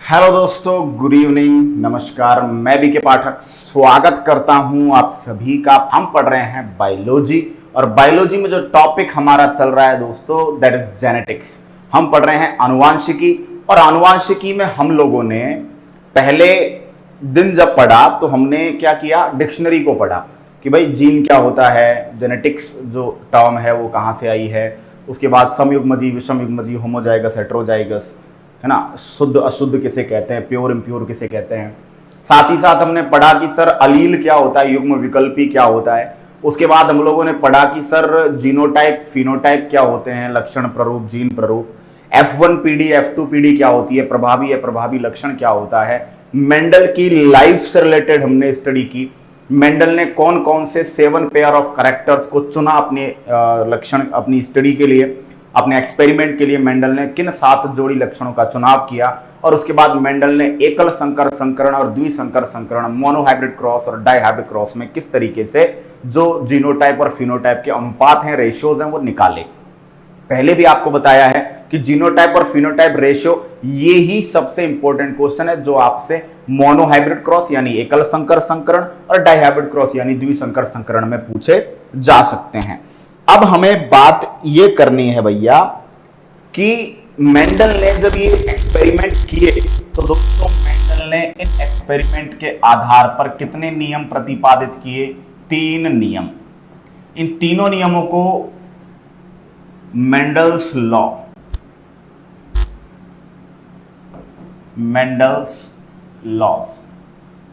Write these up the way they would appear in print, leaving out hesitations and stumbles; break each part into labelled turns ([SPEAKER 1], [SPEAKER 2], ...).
[SPEAKER 1] Hello दोस्तों, good evening, नमस्कार। मैं बीके पाठक स्वागत करता हूं आप सभी का। हम पढ़ रहे हैं बायोलॉजी और बायोलॉजी में जो टॉपिक हमारा चल रहा है दोस्तों, दैट इज जेनेटिक्स। हम पढ़ रहे हैं अनुवांशिकी और अनुवांशिकी में हम लोगों ने पहले दिन जब पढ़ा तो हमने क्या किया, डिक्शनरी को पढ़ा कि भाई जीन क्या होता है, जेनेटिक्स जो टर्म है वो कहाँ से आई है। उसके बाद समयुग्मजी, विषमयुग्मजी, होमोजाइगस, हेटेरोजाइगस, है ना, शुद्ध अशुद्ध किसे कहते हैं, प्योर इम्प्योर किसे कहते हैं। साथ ही साथ हमने पढ़ा कि सर अलील क्या होता है, युग्म विकल्पी क्या होता है। उसके बाद हम लोगों ने पढ़ा कि सर जीनोटाइप फिनोटाइप क्या होते हैं, लक्षण प्ररूप, जीन प्ररूप। F1 पीढ़ी, F2 पीढ़ी क्या होती है, प्रभावी या प्रभावी लक्षण क्या होता है। मेंडल की लाइफ से रिलेटेड हमने स्टडी की। मेंडल ने कौन कौन से 7 पेयर ऑफ कैरेक्टर्स को चुना अपने लक्षण, अपनी स्टडी के लिए, अपने एक्सपेरिमेंट के लिए। मेंडल ने किन 7 जोड़ी लक्षणों का चुनाव किया और उसके बाद मेंडल ने एकल संकर संकरण और द्विसंकर संकरण, मोनोहाइब्रिड क्रॉस और डाइहाइब्रिड क्रॉस में किस तरीके से जो जीनोटाइप और फिनोटाइप के अनुपात हैं, रेशियोज हैं, वो निकाले। पहले भी आपको बताया है कि जीनोटाइप और फिनोटाइप रेशियो ये ही सबसे इंपॉर्टेंट क्वेश्चन है जो आपसे मोनोहाइब्रिड क्रॉस यानी एकल संकर संकरण और डाइहाइब्रिड क्रॉस यानी द्विसंकर संकरण में पूछे जा सकते हैं। अब हमें बात ये करनी है भैया कि मेंडल ने जब ये एक्सपेरिमेंट किए तो दोस्तों मेंडल ने इन एक्सपेरिमेंट के आधार पर कितने नियम प्रतिपादित किए, 3 नियम। इन तीनों नियमों को मेंडल्स लॉ, मेंडल्स लॉज,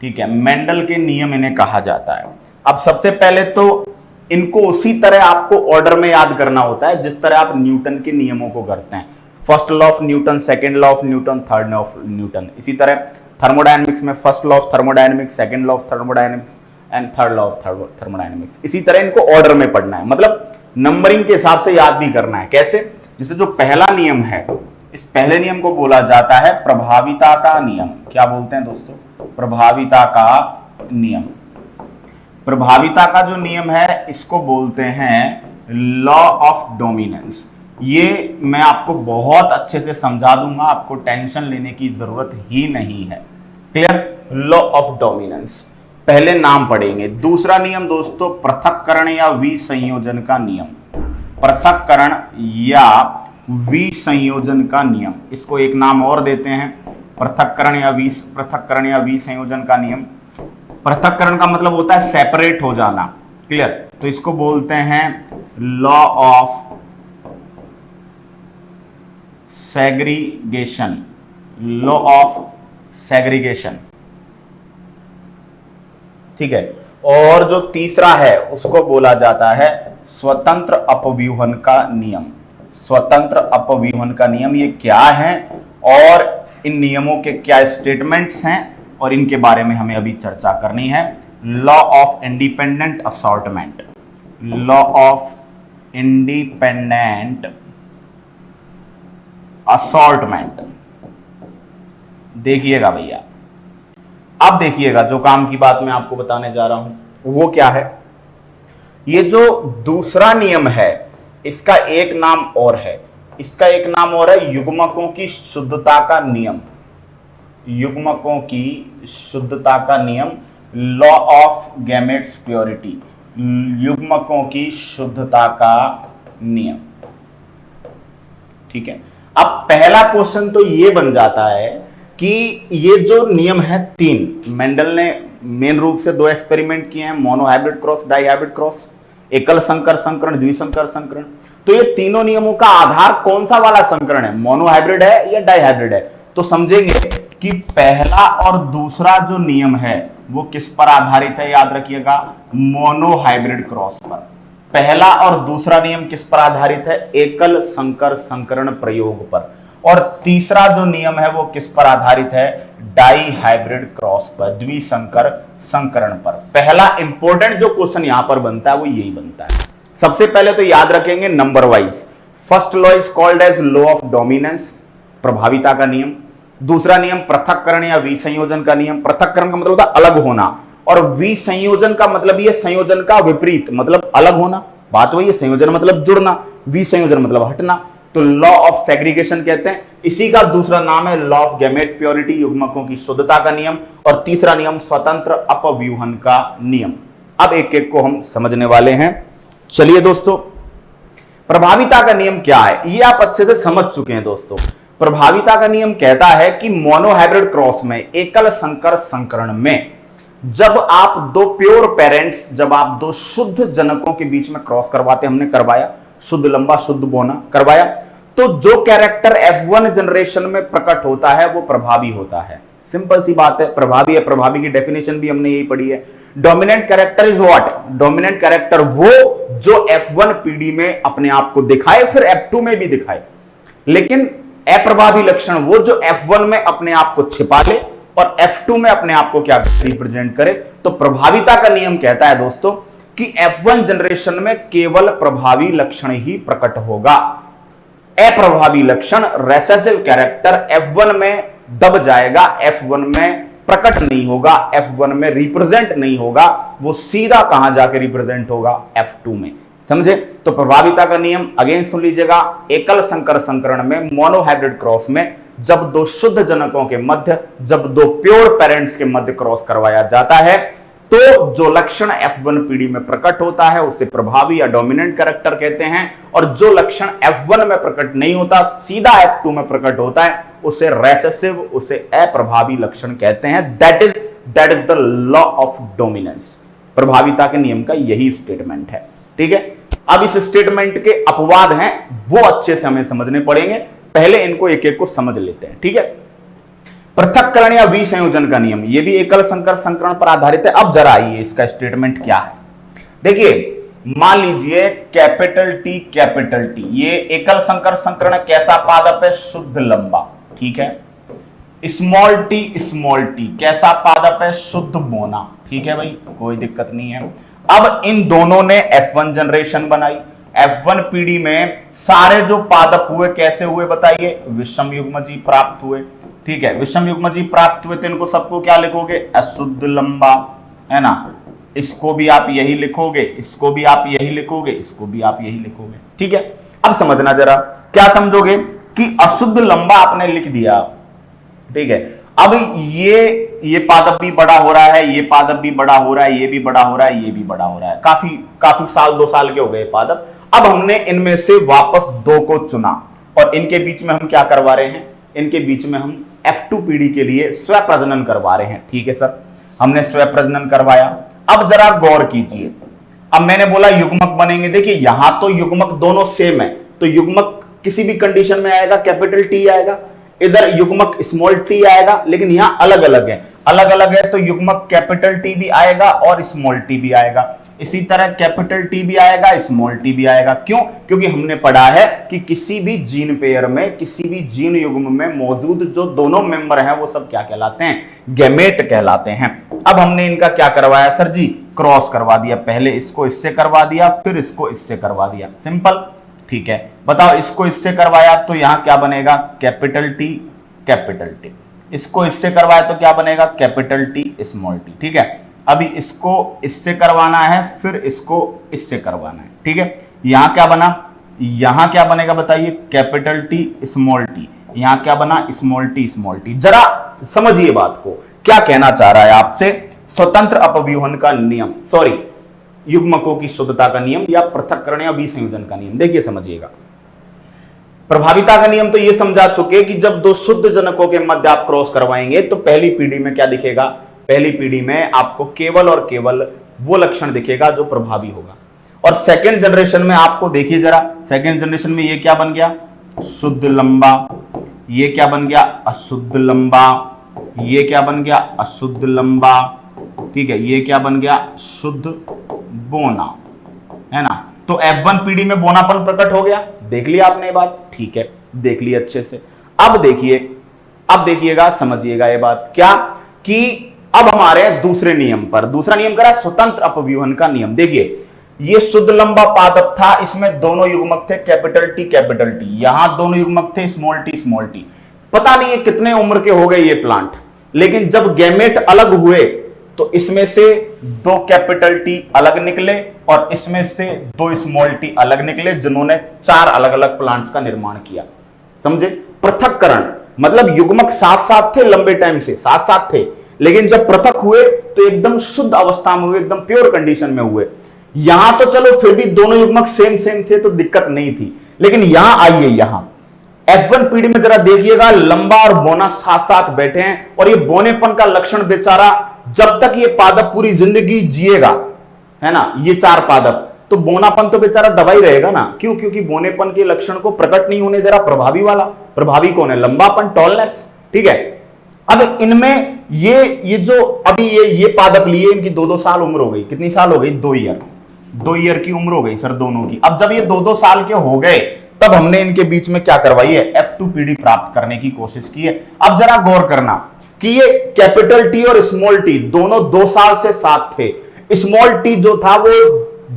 [SPEAKER 1] ठीक है, मेंडल के नियम इन्हें कहा जाता है। अब सबसे पहले तो इनको उसी तरह आपको ऑर्डर में याद करना होता है जिस तरह आप न्यूटन के नियमों को करते हैं। First law of Newton, second law of Newton, third law of Newton. इसी तरह थर्मोडायनेमिक्स में first law of thermodynamics, second law of thermodynamics and third law of thermodynamics. इसी तरह इनको ऑर्डर में पढ़ना है, मतलब नंबरिंग के हिसाब से याद भी करना है। कैसे? जैसे जो पहला नियम है, इस पहले नियम को बोला जाता है प्रभाविता का नियम। क्या बोलते हैं दोस्तों? प्रभाविता का नियम। प्रभाविता का जो नियम है इसको बोलते हैं लॉ ऑफ डोमिनेंस। ये मैं आपको बहुत अच्छे से समझा दूंगा, आपको टेंशन लेने की जरूरत ही नहीं है। क्लियर? लॉ ऑफ डोमिनेंस पहले नाम पढ़ेंगे। दूसरा नियम दोस्तों पृथक्करण या विसंयोजन का नियम। पृथक्करण या विसंयोजन का नियम, इसको एक नाम और देते हैं, पृथक्करण या विसंयोजन का नियम। पृथक्करण का मतलब होता है सेपरेट हो जाना। क्लियर? तो इसको बोलते हैं law of segregation. Law of segregation, ठीक है। और जो तीसरा है उसको बोला जाता है स्वतंत्र अपव्यूहन का नियम। स्वतंत्र अपव्यूहन का नियम ये क्या है और इन नियमों के क्या स्टेटमेंट्स हैं और इनके बारे में हमें अभी चर्चा करनी है। Law of independent assortment. Law of independent assortment. देखिएगा भैया, अब देखिएगा जो काम की बात मैं आपको बताने जा रहा हूं वो क्या है। ये जो दूसरा नियम है इसका एक नाम और है, इसका एक नाम और है युग्मकों की शुद्धता का नियम। युग्मकों की शुद्धता का नियम, लॉ ऑफ गैमेट्स प्योरिटी। युग्मकों की शुद्धता का नियम, ठीक है। अब पहला क्वेश्चन तो ये बन जाता है कि ये जो नियम है 3, मेंडल ने मेन रूप से 2 एक्सपेरिमेंट किए हैं, मोनोहाइब्रिड क्रॉस, डाइहाइब्रिड क्रॉस, एकल संकर संकरण, द्विसंकर संकरण। तो ये तीनों नियमों का आधार कौन सा वाला संकरण है, मोनोहाइब्रिड है या डाइहाइब्रिड है? तो समझेंगे कि पहला और दूसरा जो नियम है वो किस पर आधारित है, याद रखिएगा, मोनोहाइब्रिड क्रॉस पर। पहला और दूसरा नियम किस पर आधारित है? एकल संकर संकरण प्रयोग पर। और तीसरा जो नियम है वो किस पर आधारित है? डाइहाइब्रिड क्रॉस पर, द्विसंकर संकरण पर। पहला इंपॉर्टेंट जो क्वेश्चन यहां पर बनता है वो यही बनता है। सबसे पहले तो याद रखेंगे number wise. First law is called as law of dominance, प्रभाविता का नियम। दूसरा नियम पृथक्करण या विसंयोजन का नियम। पृथक्करण का मतलब होता है अलग होना और विसंयोजन का मतलब ये संयोजन का विपरीत, मतलब अलग होना। बात वही है, संयोजन मतलब जुड़ना, विसंयोजन मतलब हटना। तो लॉ ऑफ सेग्रीगेशन कहते हैं। इसी का दूसरा नाम है लॉ ऑफ गैमेट प्योरिटी, युग्मकों की शुद्धता का नियम। और तीसरा नियम स्वतंत्र अपव्यूहन का नियम। अब एक एक को हम समझने वाले हैं। चलिए दोस्तों, प्रभाविता का नियम क्या है ये आप अच्छे से समझ चुके हैं दोस्तों। प्रभाविता का नियम कहता है कि मोनोहाइब्रिड क्रॉस में, एकल संकर संकरण में, जब आप दो प्योर पेरेंट्स, जब आप दो शुद्ध जनकों के बीच में क्रॉस करवाते, हमने करवाया, शुद्ध लंबा शुद्ध बोना करवाया, तो जो कैरेक्टर F1 जनरेशन में प्रकट होता है वो प्रभावी होता है। सिंपल सी बात है, प्रभावी है। प्रभावी की डेफिनेशन भी हमने यही पढ़ी है। Dominant character is what? Dominant character वो जो F1 पीढ़ी में अपने आप को दिखाए, फिर F2 में भी दिखाए। लेकिन अप्रभावी लक्षण वो जो F1 में अपने आप को छिपा ले और F2 में अपने आप को क्या रिप्रेजेंट करे। तो प्रभाविता का नियम कहता है दोस्तों कि F1 जनरेशन में केवल प्रभावी लक्षण ही प्रकट होगा। अप्रभावी लक्षण, रेसेसिव कैरेक्टर F1 में दब जाएगा, F1 में प्रकट नहीं होगा, F1 में रिप्रेजेंट नहीं होगा, वो सीधा कहां जाके रिप्रेजेंट होगा? F2 में। समझे? तो प्रभाविता का नियम अगेन सुन लीजिएगा। एकल संकर संकरण में, मोनोहाइब्रिड क्रॉस में, जब दो शुद्ध जनकों के मध्य, जब दो प्योर पेरेंट्स के मध्य क्रॉस करवाया जाता है, तो जो लक्षण F1 पीढ़ी में प्रकट होता है उसे प्रभावी या डोमिनेंट कैरेक्टर कहते हैं, और जो लक्षण F1 में प्रकट नहीं होता, सीधा F2 में प्रकट होता है, उसे रेसेसिव, उसे अप्रभावी लक्षण कहते हैं। That is the law of dominance. प्रभाविता के नियम का यही स्टेटमेंट है। ठीक है, अब इस स्टेटमेंट के अपवाद हैं, वो अच्छे से हमें समझने पड़ेंगे। पहले इनको एक एक को समझ लेते हैं। ठीक है, पृथक्करण या विसंयोजन का नियम, ये भी एकल संकर संकरण पर आधारित है। अब जरा आइए इसका स्टेटमेंट क्या है। देखिए, मान लीजिए कैपिटल टी, ये एकल संकर संकरण कैसा पादप है? शुद्ध लंबा। ठीक है, स्मॉल टी कैसा पादप है? शुद्ध बोना। ठीक है भाई, कोई दिक्कत नहीं है। अब इन दोनों ने F1 जनरेशन बनाई। F1 पीढ़ी में सारे जो पादप हुए कैसे हुए बताइए? विषम युग्मजी प्राप्त हुए। ठीक है, विषम युग्मजी प्राप्त हुए तो इनको सबको क्या लिखोगे? अशुद्ध लंबा, है ना। इसको भी आप यही लिखोगे, इसको भी आप यही लिखोगे, इसको भी आप यही लिखोगे। ठीक है, अब समझना जरा, क्या समझोगे कि अशुद्ध लंबा आपने लिख दिया। ठीक है, अब ये पादप भी बड़ा हो रहा है, ये पादप भी बड़ा हो रहा है, ये भी बड़ा हो रहा है, ये भी बड़ा हो रहा है। काफी साल, 2 साल के हो गए पादप। अब हमने इनमें से वापस 2 को चुना और इनके बीच में हम क्या करवा रहे हैं? इनके बीच में हम F2 पीढ़ी के लिए स्वप्रजनन करवा रहे हैं। ठीक है सर, हमने स्वप्रजनन करवाया। अब जरा गौर कीजिए, अब मैंने बोला युग्मक बनेंगे। देखिए, यहां तो युग्मक दोनों सेम है, तो युग्मक किसी भी कंडीशन में आएगा कैपिटल टी आएगा, इधर युग्मक स्मॉल टी आएगा, लेकिन यहां अलग अलग है, तो युग्मक कैपिटल टी भी आएगा और स्मॉल टी भी आएगा। इसी तरह कैपिटल टी भी आएगा, स्मॉल टी भी आएगा। क्यों? क्योंकि हमने पढ़ा है कि किसी भी जीन पेयर में, किसी भी जीन युग्म में मौजूद जो दोनों मेंबर हैं वो सब क्या कहलाते हैं? गैमेट कहलाते हैं। अब हमने इनका क्या करवाया सर जी? क्रॉस करवा दिया। पहले इसको इससे करवा दिया, फिर इसको इससे करवा दिया। सिंपल। ठीक है, बताओ, इसको इससे करवाया तो यहां क्या बनेगा? Capital T. इसको इससे करवाया तो क्या बनेगा? Capital T small T. ठीक है, अभी इसको इससे करवाना है, फिर इसको इससे करवाना है। ठीक है, यहां क्या बना? यहां क्या बनेगा बताइए? Capital T small T. यहां क्या बना? Small T. जरा समझिए बात को, क्या कहना चाह रहा है आपसे? स्वतंत्र अपव्यूहन का नियम, सॉरी, युग्मकों की शुद्धता का नियम या पृथक्करण या विसंयोजन का नियम। देखिए, समझिएगा, प्रभाविता का नियम तो ये समझा चुके कि जब दो शुद्ध जनकों के मध्य आप क्रॉस करवाएंगे तो पहली पीढ़ी में क्या दिखेगा? पहली पीढ़ी में आपको केवल और केवल वो लक्षण दिखेगा जो प्रभावी होगा। और सेकेंड जनरेशन में आपको देखिए जरा, सेकेंड जनरेशन में ये क्या बन गया? शुद्ध लंबा। ये क्या बन गया? अशुद्ध लंबा। ये क्या बन गया? अशुद्ध लंबा। ठीक है, ये क्या बन गया? शुद्ध बोना, है ना। तो F1 पीढ़ी में बोनापन प्रकट हो गया। देख लिया आपने ये बात? ठीक है, देख लिया अच्छे से। अब देखिएगा, समझिएगा ये बात क्या, कि अब हमारे दूसरे नियम पर, दूसरा नियम करा स्वतंत्र अपव्यूहन का नियम। देखिए, ये शुद्ध लंबा पादप था, इसमें दोनों युग्मक थे कैपिटल टी। यहां दोनों युग्मक थे स्मॉल टी। पता नहीं है कितने उम्र के हो गए ये प्लांट, लेकिन जब गैमेट अलग हुए तो इसमें से दो कैपिटल टी अलग निकले और इसमें से दो स्मॉल टी अलग निकले, जिन्होंने चार अलग अलग प्लांट्स का निर्माण किया। समझे? पृथक्करण मतलब युग्मक साथ साथ थे, लंबे टाइम से साथ साथ थे, लेकिन जब पृथक हुए तो एकदम शुद्ध अवस्था में हुए, एकदम प्योर कंडीशन में हुए। यहां तो चलो फिर भी दोनों युग्मक सेम सेम थे तो दिक्कत नहीं थी, लेकिन यहां आइए, यहां F1 पीढ़ी में जरा देखिएगा, लंबा और बोना साथ साथ बैठे हैं, और ये बोनेपन का लक्षण बेचारा जब तक ये पादप पूरी जिंदगी जिएगा, है ना, ये चार पादप, तो बोनापन तो बेचारा दबा ही रहेगा ना। क्यों? क्योंकि बोनेपन के लक्षण को प्रकट नहीं होने दे रहा प्रभावी वाला। प्रभावी कौन है? लंबापन, टॉलनेस। ठीक है, अब इनमें ये जो अभी ये पादप लिए, इनकी 2-2 साल उम्र हो गई। कितनी साल हो गई? 2 ईयर की उम्र हो गई सर दोनों की। अब जब ये 2-2 साल के हो गए, तब हमने इनके बीच में क्या करवाई है? F2 पीढ़ी प्राप्त करने की कोशिश की है। अब जरा गौर करना कि ये कैपिटल टी और स्मॉल टी दोनों 2 साल से साथ थे। स्मॉल टी जो था वो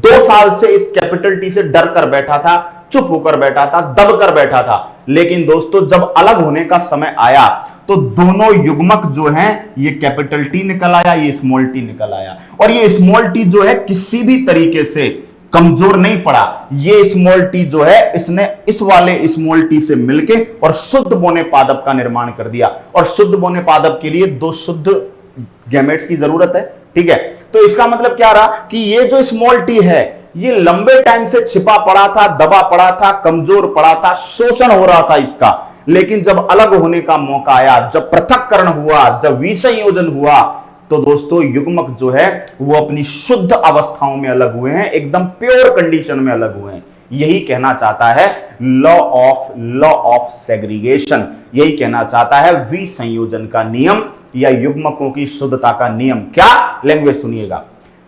[SPEAKER 1] 2 साल से इस कैपिटल टी से डर कर बैठा था, चुप होकर बैठा था, दब कर बैठा था। लेकिन दोस्तों जब अलग होने का समय आया तो दोनों युग्मक जो हैं, ये कैपिटल टी निकल आया, ये स्मॉल टी निकल आया, और ये स्मॉल टी जो है किसी भी तरीके से कमजोर नहीं पड़ा। ये स्मॉल टी जो है, इसने इस वाले स्मॉल टी से मिलके और शुद्ध बोने पादप का निर्माण कर दिया। और शुद्ध बोने पादप के लिए 2 शुद्ध गैमेट्स की जरूरत है। ठीक है, तो इसका मतलब क्या रहा कि ये जो स्मॉल टी है, ये लंबे टाइम से छिपा पड़ा था, दबा पड़ा था, कमजोर पड़ा था, शोषण हो रहा था इसका। लेकिन जब अलग होने का मौका आया, जब पृथक्करण हुआ, जब विसंयोजन हुआ, तो दोस्तों युग्मक जो है वो अपनी शुद्ध अवस्थाओं में अलग हुए हैं, एकदम प्योर कंडीशन में अलग हुए हैं। यही कहना चाहता है लॉ ऑफ सेग्रीगेशन, यही कहना चाहता है विसंयोजन का नियम या युग्मकों की शुद्धता का नियम। क्या? लैंग्वेज सुनिएगा।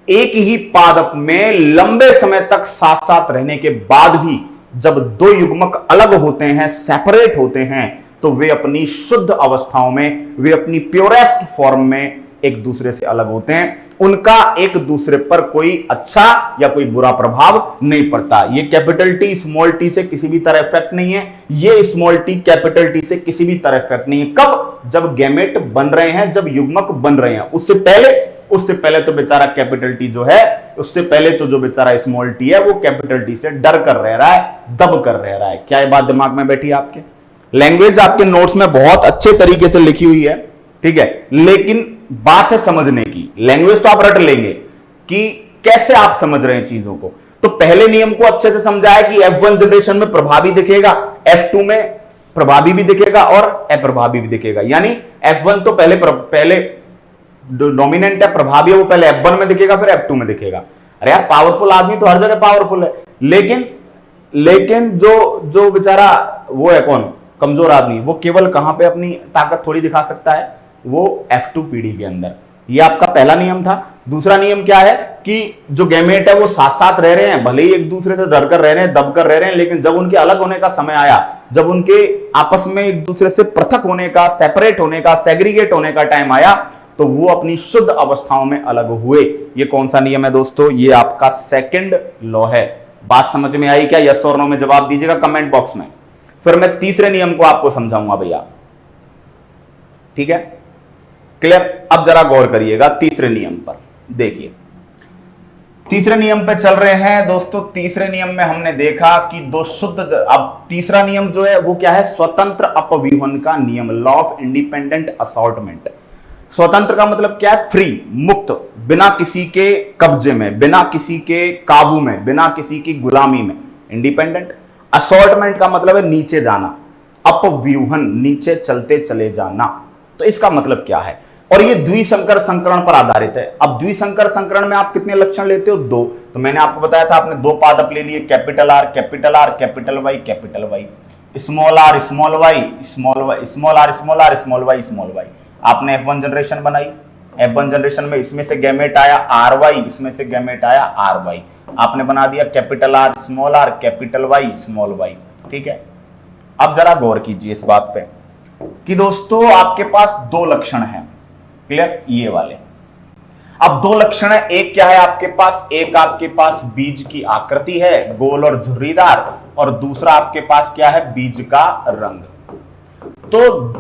[SPEAKER 1] एक ही पादप में लंबे समय तक साथ साथ रहने के बाद भी जब 2 युग्मक अलग होते हैं, सेपरेट होते हैं, तो वे अपनी शुद्ध अवस्थाओं में, वे अपनी प्योरेस्ट फॉर्म में एक दूसरे से अलग होते हैं। उनका एक दूसरे पर कोई अच्छा या कोई बुरा प्रभाव नहीं पड़ता। ये कैपिटल टी स्मॉल टी से किसी भी तरह इफेक्ट नहीं है, ये स्मॉल टी कैपिटल टी से किसी भी तरह इफेक्ट नहीं है। कब? जब गैमेट बन रहे हैं, जब युग्मक बन रहे हैं। उससे पहले तो बेचारा कैपिटल टी जो है, उससे पहले तो जो बेचारा स्मॉल टी है, वो कैपिटल टी से डर कर रह रहा है, दब कर रह रहा है। क्या ये बात दिमाग में बैठी है आपके? लैंग्वेज आपके नोट्स में बहुत अच्छे तरीके से लिखी हुई है, ठीक है, लेकिन बात है समझने की। लैंग्वेज तो आप रट लेंगे कि कैसे आप समझ रहे हैं चीजों को। तो पहले नियम को अच्छे से समझाया कि F1 जनरेशन में प्रभावी दिखेगा, F2 में प्रभावी भी दिखेगा और अप्रभावी भी दिखेगा। यानी F1 तो पहले डोमिनेंट है, प्रभावी है, वो पहले F1 में दिखेगा, फिर F2 में दिखेगा। अरे यार, पावरफुल आदमी तो हर जगह पावरफुल है, लेकिन जो बेचारा वो है कौन, कमजोर आदमी, वो केवल कहां पे अपनी ताकत थोड़ी दिखा सकता है? वो F2 पीढ़ी के अंदर। ये आपका पहला नियम था। दूसरा नियम क्या है कि जो गैमेट है वो साथ साथ रह रहे हैं, भले ही एक दूसरे से डरकर रह रहे हैं, दबकर रह रहे हैं, लेकिन जब उनके अलग होने का समय आया, जब उनके आपस में एक दूसरे से पृथक होने का, सेपरेट होने का, सेग्रीगेट होने का टाइम आया, तो वो अपनी शुद्ध अवस्थाओं में अलग हुए। ये कौन सा नियम है दोस्तों? ये आपका सेकंड लॉ है। बात समझ में आई क्या? यस और नो में जवाब दीजिएगा कमेंट बॉक्स में। फिर मैं तीसरे नियम को आपको समझाऊंगा भैया, ठीक है? क्लियर? अब जरा गौर करिएगा तीसरे नियम पर। देखिए, तीसरे नियम पे चल रहे हैं दोस्तों। तीसरे नियम में हमने देखा कि दो शुद्ध, अब तीसरा नियम जो है वो क्या है? स्वतंत्र अपव्यूहन का नियम, लॉ ऑफ इंडिपेंडेंट असॉर्टमेंट। स्वतंत्र का मतलब क्या है? फ्री, मुक्त, बिना किसी के कब्जे में, बिना किसी के काबू में, बिना किसी की गुलामी में। इंडिपेंडेंट। असॉर्टमेंट का मतलब है नीचे जाना, अपव्यूहन, नीचे चलते चले जाना। तो इसका मतलब क्या है? और ये द्विसंकर संकरण पर आधारित है। अब द्विसंकर संकरण में आप कितने लक्षण लेते हो? 2। तो मैंने आपको बताया था, आपने 2 पादप ले लिए, capital R capital R, capital Y capital Y, small R small Y, small Y, small R small R, small Y small Y. आपने F1 जनरेशन बनाई। F1 जनरेशन में इसमें से गैमेट आया आर वाई, इसमें से गैमेट आया आर वाई। आपने बना दिया capital R small R, capital Y small Y. ठीक है, अब जरा गौर कीजिए इस बात पे कि दोस्तों आपके पास 2 लक्षण हैं। क्लियर? ये वाले। अब 2 लक्षण है। एक क्या है आपके पास? एक आपके पास बीज की आकृति है, गोल और झुर्रीदार, और दूसरा आपके पास क्या है? बीज का रंग। तो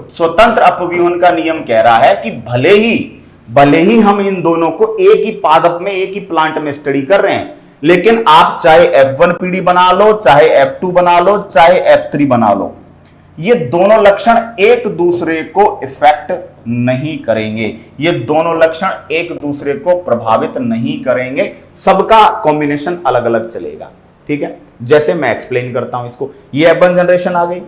[SPEAKER 1] स्वतंत्र अपव्यूहन का नियम कह रहा है कि भले ही भले ही हम इन दोनों को एक ही पादप में, एक ही प्लांट में स्टडी कर रहे हैं, लेकिन आप चाहे F1 पीढ़ी बना लो, चाहे F2 बना लो, चाहे F3 बना लो, ये दोनों लक्षण एक दूसरे को इफेक्ट नहीं करेंगे, ये दोनों लक्षण एक दूसरे को प्रभावित नहीं करेंगे, सबका कॉम्बिनेशन अलग अलग चलेगा। ठीक है, जैसे मैं एक्सप्लेन करता हूं इसको। ये F1 जनरेशन आ गई,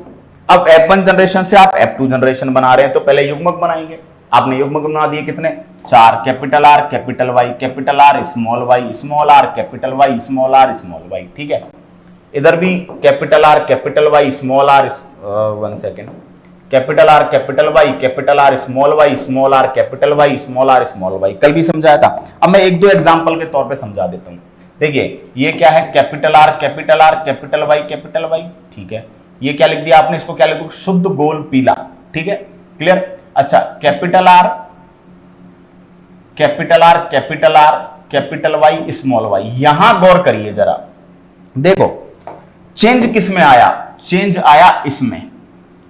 [SPEAKER 1] अब F1 जनरेशन से आप F2 जनरेशन बना रहे हैं, तो पहले युग्मक बनाएंगे। आपने युग्मक बना दिए कितने? 4, capital R capital Y capital R small Y small R capital Y small R small Y. ठीक है, इधर भी capital R capital Y small R, 1 second, capital R capital Y capital R small Y small R capital Y small R small Y. कल भी समझाया था, अब मैं एक दो एग्जांपल के तौर पे समझा देता हूं। देखिए ये क्या है, capital R capital R capital Y capital Y. ठीक है, ये क्या लिख दिया आपने, इसको क्या लिख दो, शुद्ध गोल पीला। ठीक है, क्लियर। अच्छा, capital R capital R capital R capital Y small Y. यहां गौर करिए जरा, देखो चेंज किस में आया, चेंज आया इसमें,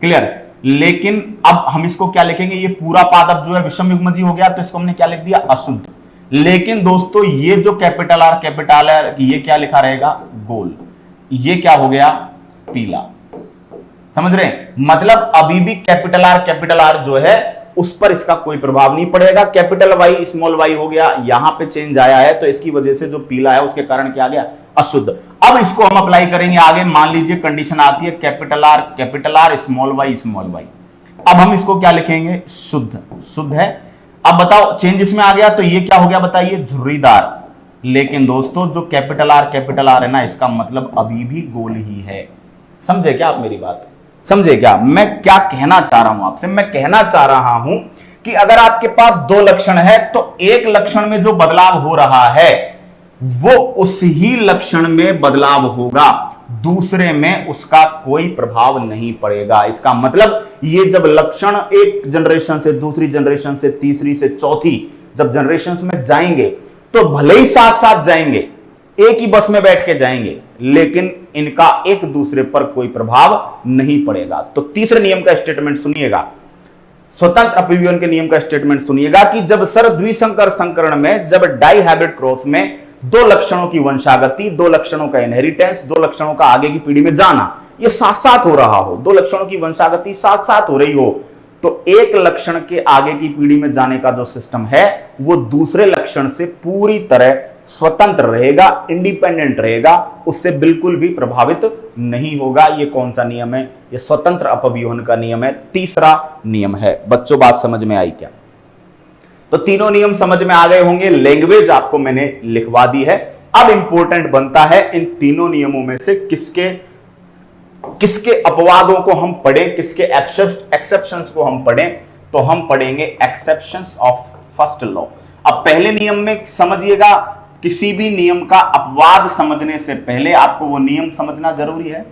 [SPEAKER 1] क्लियर। लेकिन अब हम इसको क्या लिखेंगे, ये पूरा पादप जो है विषम युग्मजी हो गया, तो इसको हमने क्या लिख दिया, अशुद्ध। लेकिन दोस्तों ये जो कैपिटल आर ये क्या लिखा रहेगा, गोल। ये क्या हो गया, पीला। समझ रहे हैं, मतलब अभी भी कैपिटल आर जो है उस पर इसका कोई प्रभाव नहीं पड़ेगा। कैपिटल वाई स्मॉल वाई हो गया, यहां पे चेंज आया है, तो इसकी वजह से जो पीला है उसके कारण क्या आ गया, अशुद्ध। अब इसको हम अप्लाई करेंगे आगे। मान लीजिए कंडीशन आती है capital R small Y small Y. अब हम इसको क्या लिखेंगे, शुद्ध। शुद्ध है। अब बताओ चेंज इसमें आ गया, तो ये क्या हो गया बताइए, झुर्रीदार। लेकिन दोस्तों जो कैपिटल आर है ना, इसका मतलब अभी भी गोल ही है। समझे क्या आप मेरी बात, समझे क्या मैं क्या कहना चाह रहा हूं आपसे? मैं कहना चाह रहा हूं कि अगर आपके पास दो लक्षण है, तो एक लक्षण में जो बदलाव हो रहा है वो उस ही लक्षण में बदलाव होगा, दूसरे में उसका कोई प्रभाव नहीं पड़ेगा। इसका मतलब ये जब लक्षण एक जनरेशन से दूसरी जनरेशन से तीसरी से चौथी जब जनरेशन में जाएंगे, तो भले ही साथ साथ जाएंगे, एक ही बस में बैठ के जाएंगे, लेकिन इनका एक दूसरे पर कोई प्रभाव नहीं पड़ेगा। तो तीसरे नियम का स्टेटमेंट सुनिएगा, स्वतंत्र अपव्यवन के नियम का स्टेटमेंट सुनिएगा कि जब सर द्विसंकर संकरण में, जब डाई हाइब्रिड क्रॉस में दो लक्षणों की वंशागति, दो लक्षणों का इनहेरिटेंस, दो लक्षणों का आगे की पीढ़ी में जाना, ये साथ साथ हो रहा हो, दो लक्षणों की वंशागति साथ साथ हो रही हो, तो एक लक्षण के आगे की पीढ़ी में जाने का जो सिस्टम है वो दूसरे लक्षण से पूरी तरह स्वतंत्र रहेगा, इंडिपेंडेंट रहेगा, उससे बिल्कुल भी प्रभावित नहीं होगा। ये कौन सा नियम है? ये स्वतंत्र अपव्यूहन का नियम है, तीसरा नियम है। बच्चों बात समझ में आई क्या? तो तीनों नियम समझ में आ गए होंगे। लैंग्वेज आपको मैंने लिखवा दी है। अब इंपॉर्टेंट बनता है इन तीनों नियमों में से किसके अपवादों को हम पढ़ें, किसके एक्सेप्शंस को हम पढ़ें। तो हम पढ़ेंगे एक्सेप्शंस ऑफ फर्स्ट लॉ। अब पहले नियम में समझिएगा, किसी भी नियम का अपवाद समझने से पहले आपको वो नियम समझना जरूरी है।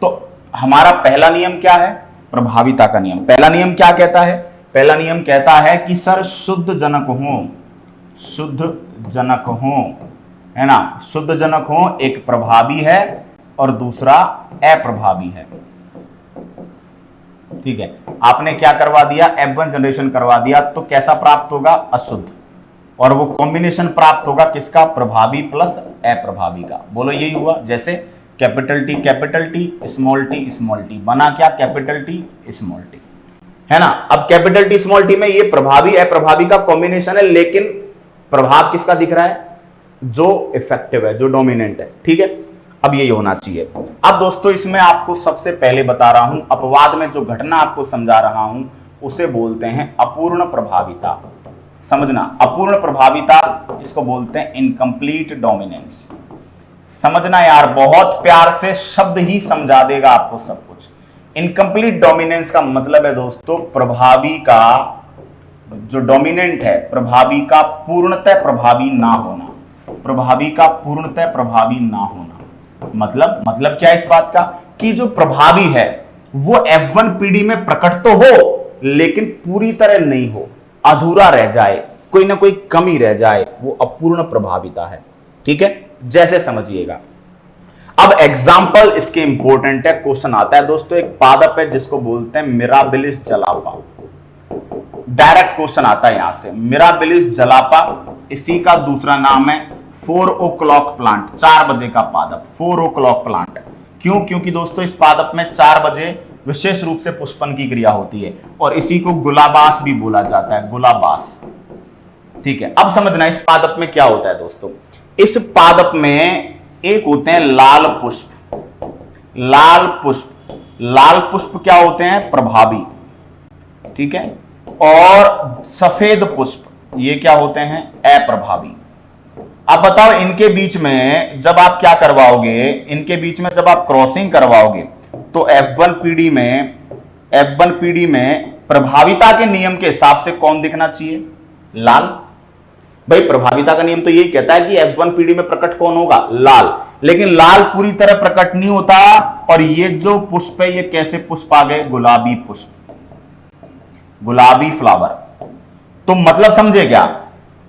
[SPEAKER 1] तो हमारा पहला नियम क्या है? प्रभाविता का नियम। पहला नियम क्या कहता है? पहला नियम कहता है कि सर शुद्ध जनक हो, शुद्ध जनक हो, है ना, शुद्ध जनक हो, एक प्रभावी है और दूसरा अप्रभावी है। ठीक है, आपने क्या करवा दिया, F1 जनरेशन करवा दिया, तो कैसा प्राप्त होगा? अशुद्ध। और वो कॉम्बिनेशन प्राप्त होगा किसका? प्रभावी प्लस अप्रभावी का। बोलो यही हुआ। जैसे कैपिटल टी स्मॉल टी बना क्या? कैपिटल टी स्मॉल टी, है ना। अब कैपिटल टी स्मॉल टी में ये प्रभावी अप्रभावी का कॉम्बिनेशन है, लेकिन प्रभाव किसका दिख रहा है? जो इफेक्टिव है, जो डोमिनेंट है। ठीक है, अब यही होना चाहिए। अब दोस्तों इसमें आपको सबसे पहले बता रहा हूं, अपवाद में जो घटना आपको समझा रहा हूं उसे बोलते हैं अपूर्ण प्रभाविता। समझना, अपूर्ण प्रभाविता इसको बोलते हैं इनकम्प्लीट डोमिनेंस। समझना यार, बहुत प्यार से शब्द ही समझा देगा आपको सब कुछ। इनकम्प्लीट डोमिनेंस का मतलब है दोस्तों, प्रभावी का जो डोमिनेंट है, प्रभावी का पूर्णतः प्रभावी ना होना, प्रभावी का पूर्णतः प्रभावी ना होना। मतलब क्या इस बात का कि जो प्रभावी है वो F1 पीढ़ी में प्रकट तो हो, लेकिन पूरी तरह नहीं हो, अधूरा रह जाए, कोई ना कोई कमी रह जाए, वो अपूर्ण प्रभाविता है। ठीक है, जैसे समझिएगा। अब एग्जाम्पल इसके इंपॉर्टेंट है, क्वेश्चन आता है दोस्तों। एक पादप है जिसको बोलते हैं मिराबिलिस जलापा। डायरेक्ट क्वेश्चन आता है यहां से, मिराबिलिस जलापा, इसी का दूसरा नाम है 4 o'clock प्लांट, 4 बजे का पादप, 4 o'clock प्लांट। क्यों? क्योंकि दोस्तों इस पादप में 4 बजे विशेष रूप से पुष्पन की क्रिया होती है और इसी को गुलाबास भी बोला जाता है, गुलाबास। ठीक है, अब समझना इस पादप में क्या होता है दोस्तों। इस पादप में एक होते हैं लाल पुष्प, लाल पुष्प, लाल पुष्प क्या होते हैं? प्रभावी। ठीक है, और सफेद पुष्प ये क्या होते हैं? अप्रभावी। अब बताओ इनके बीच में जब आप क्या करवाओगे, इनके बीच में जब आप क्रॉसिंग करवाओगे तो F1 पीढ़ी में प्रभाविता के नियम के हिसाब से कौन दिखना चाहिए? लाल। भाई प्रभाविता का नियम तो यही कहता है कि F1 पीढ़ी में प्रकट कौन होगा? लाल। लेकिन लाल पूरी तरह प्रकट नहीं होता और ये जो पुष्प है ये कैसे पुष्प आ गए? गुलाबी पुष्प, गुलाबी फ्लावर। तो मतलब समझे क्या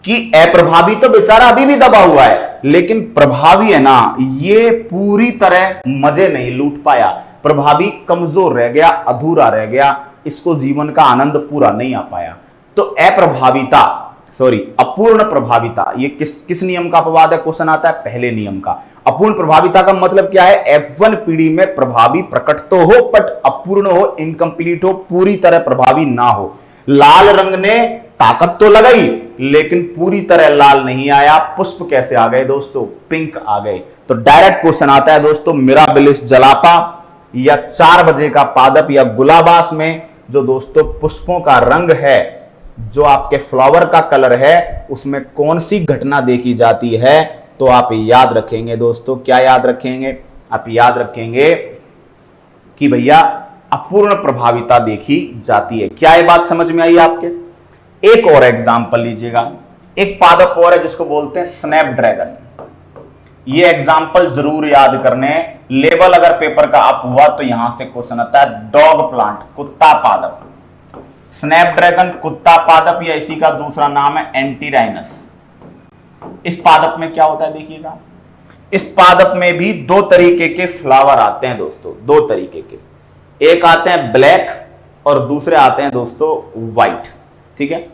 [SPEAKER 1] कि अप्रभावी तो बेचारा अभी भी दबा हुआ है, लेकिन प्रभावी है ना, ये पूरी तरह मजे नहीं लूट पाया, प्रभावी कमजोर रह गया, अधूरा रह गया, इसको जीवन का आनंद पूरा नहीं आ पाया। तो अप्रभाविता, सॉरी अपूर्ण प्रभाविता, ये किस नियम का अपवाद है? क्वेश्चन आता है पहले नियम का। अपूर्ण प्रभाविता का मतलब क्या है? F1 पीढ़ी में प्रभावी प्रकट तो हो बट अपूर्ण हो, इनकम्प्लीट हो, पूरी तरह प्रभावी ना हो। लाल रंग ने ताकत तो लगाई लेकिन पूरी तरह लाल नहीं आया। पुष्प कैसे आ गए दोस्तों? पिंक आ गए। तो डायरेक्ट क्वेश्चन आता है दोस्तों, मिराबिलिस जलापा या 4 बजे का पादप या गुलाबास में जो दोस्तों पुष्पों का रंग है, जो आपके फ्लावर का कलर है, उसमें कौन सी घटना देखी जाती है? तो आप याद रखेंगे दोस्तों, क्या याद रखेंगे? आप याद रखेंगे कि भैया अपूर्ण प्रभाविता देखी जाती है। क्या ये बात समझ में आई आपके? एक और एग्जांपल लीजिएगा, एक पादप और है जिसको बोलते हैं स्नैपड्रैगन। ये एग्जांपल जरूर याद करने, लेवल अगर पेपर का अप हुआ तो यहां से क्वेश्चन आता है, डॉग प्लांट, कुत्ता पादप। स्नैपड्रैगन कुत्ता पादप या इसी का दूसरा नाम है एंटीराइनस। इस पादप में क्या होता है देखिएगा, इस पादप में भी 2 तरीके के फ्लावर आते हैं दोस्तों, 2 तरीके के, एक आते हैं ब्लैक और दूसरे आते हैं दोस्तों व्हाइट। ठीक है,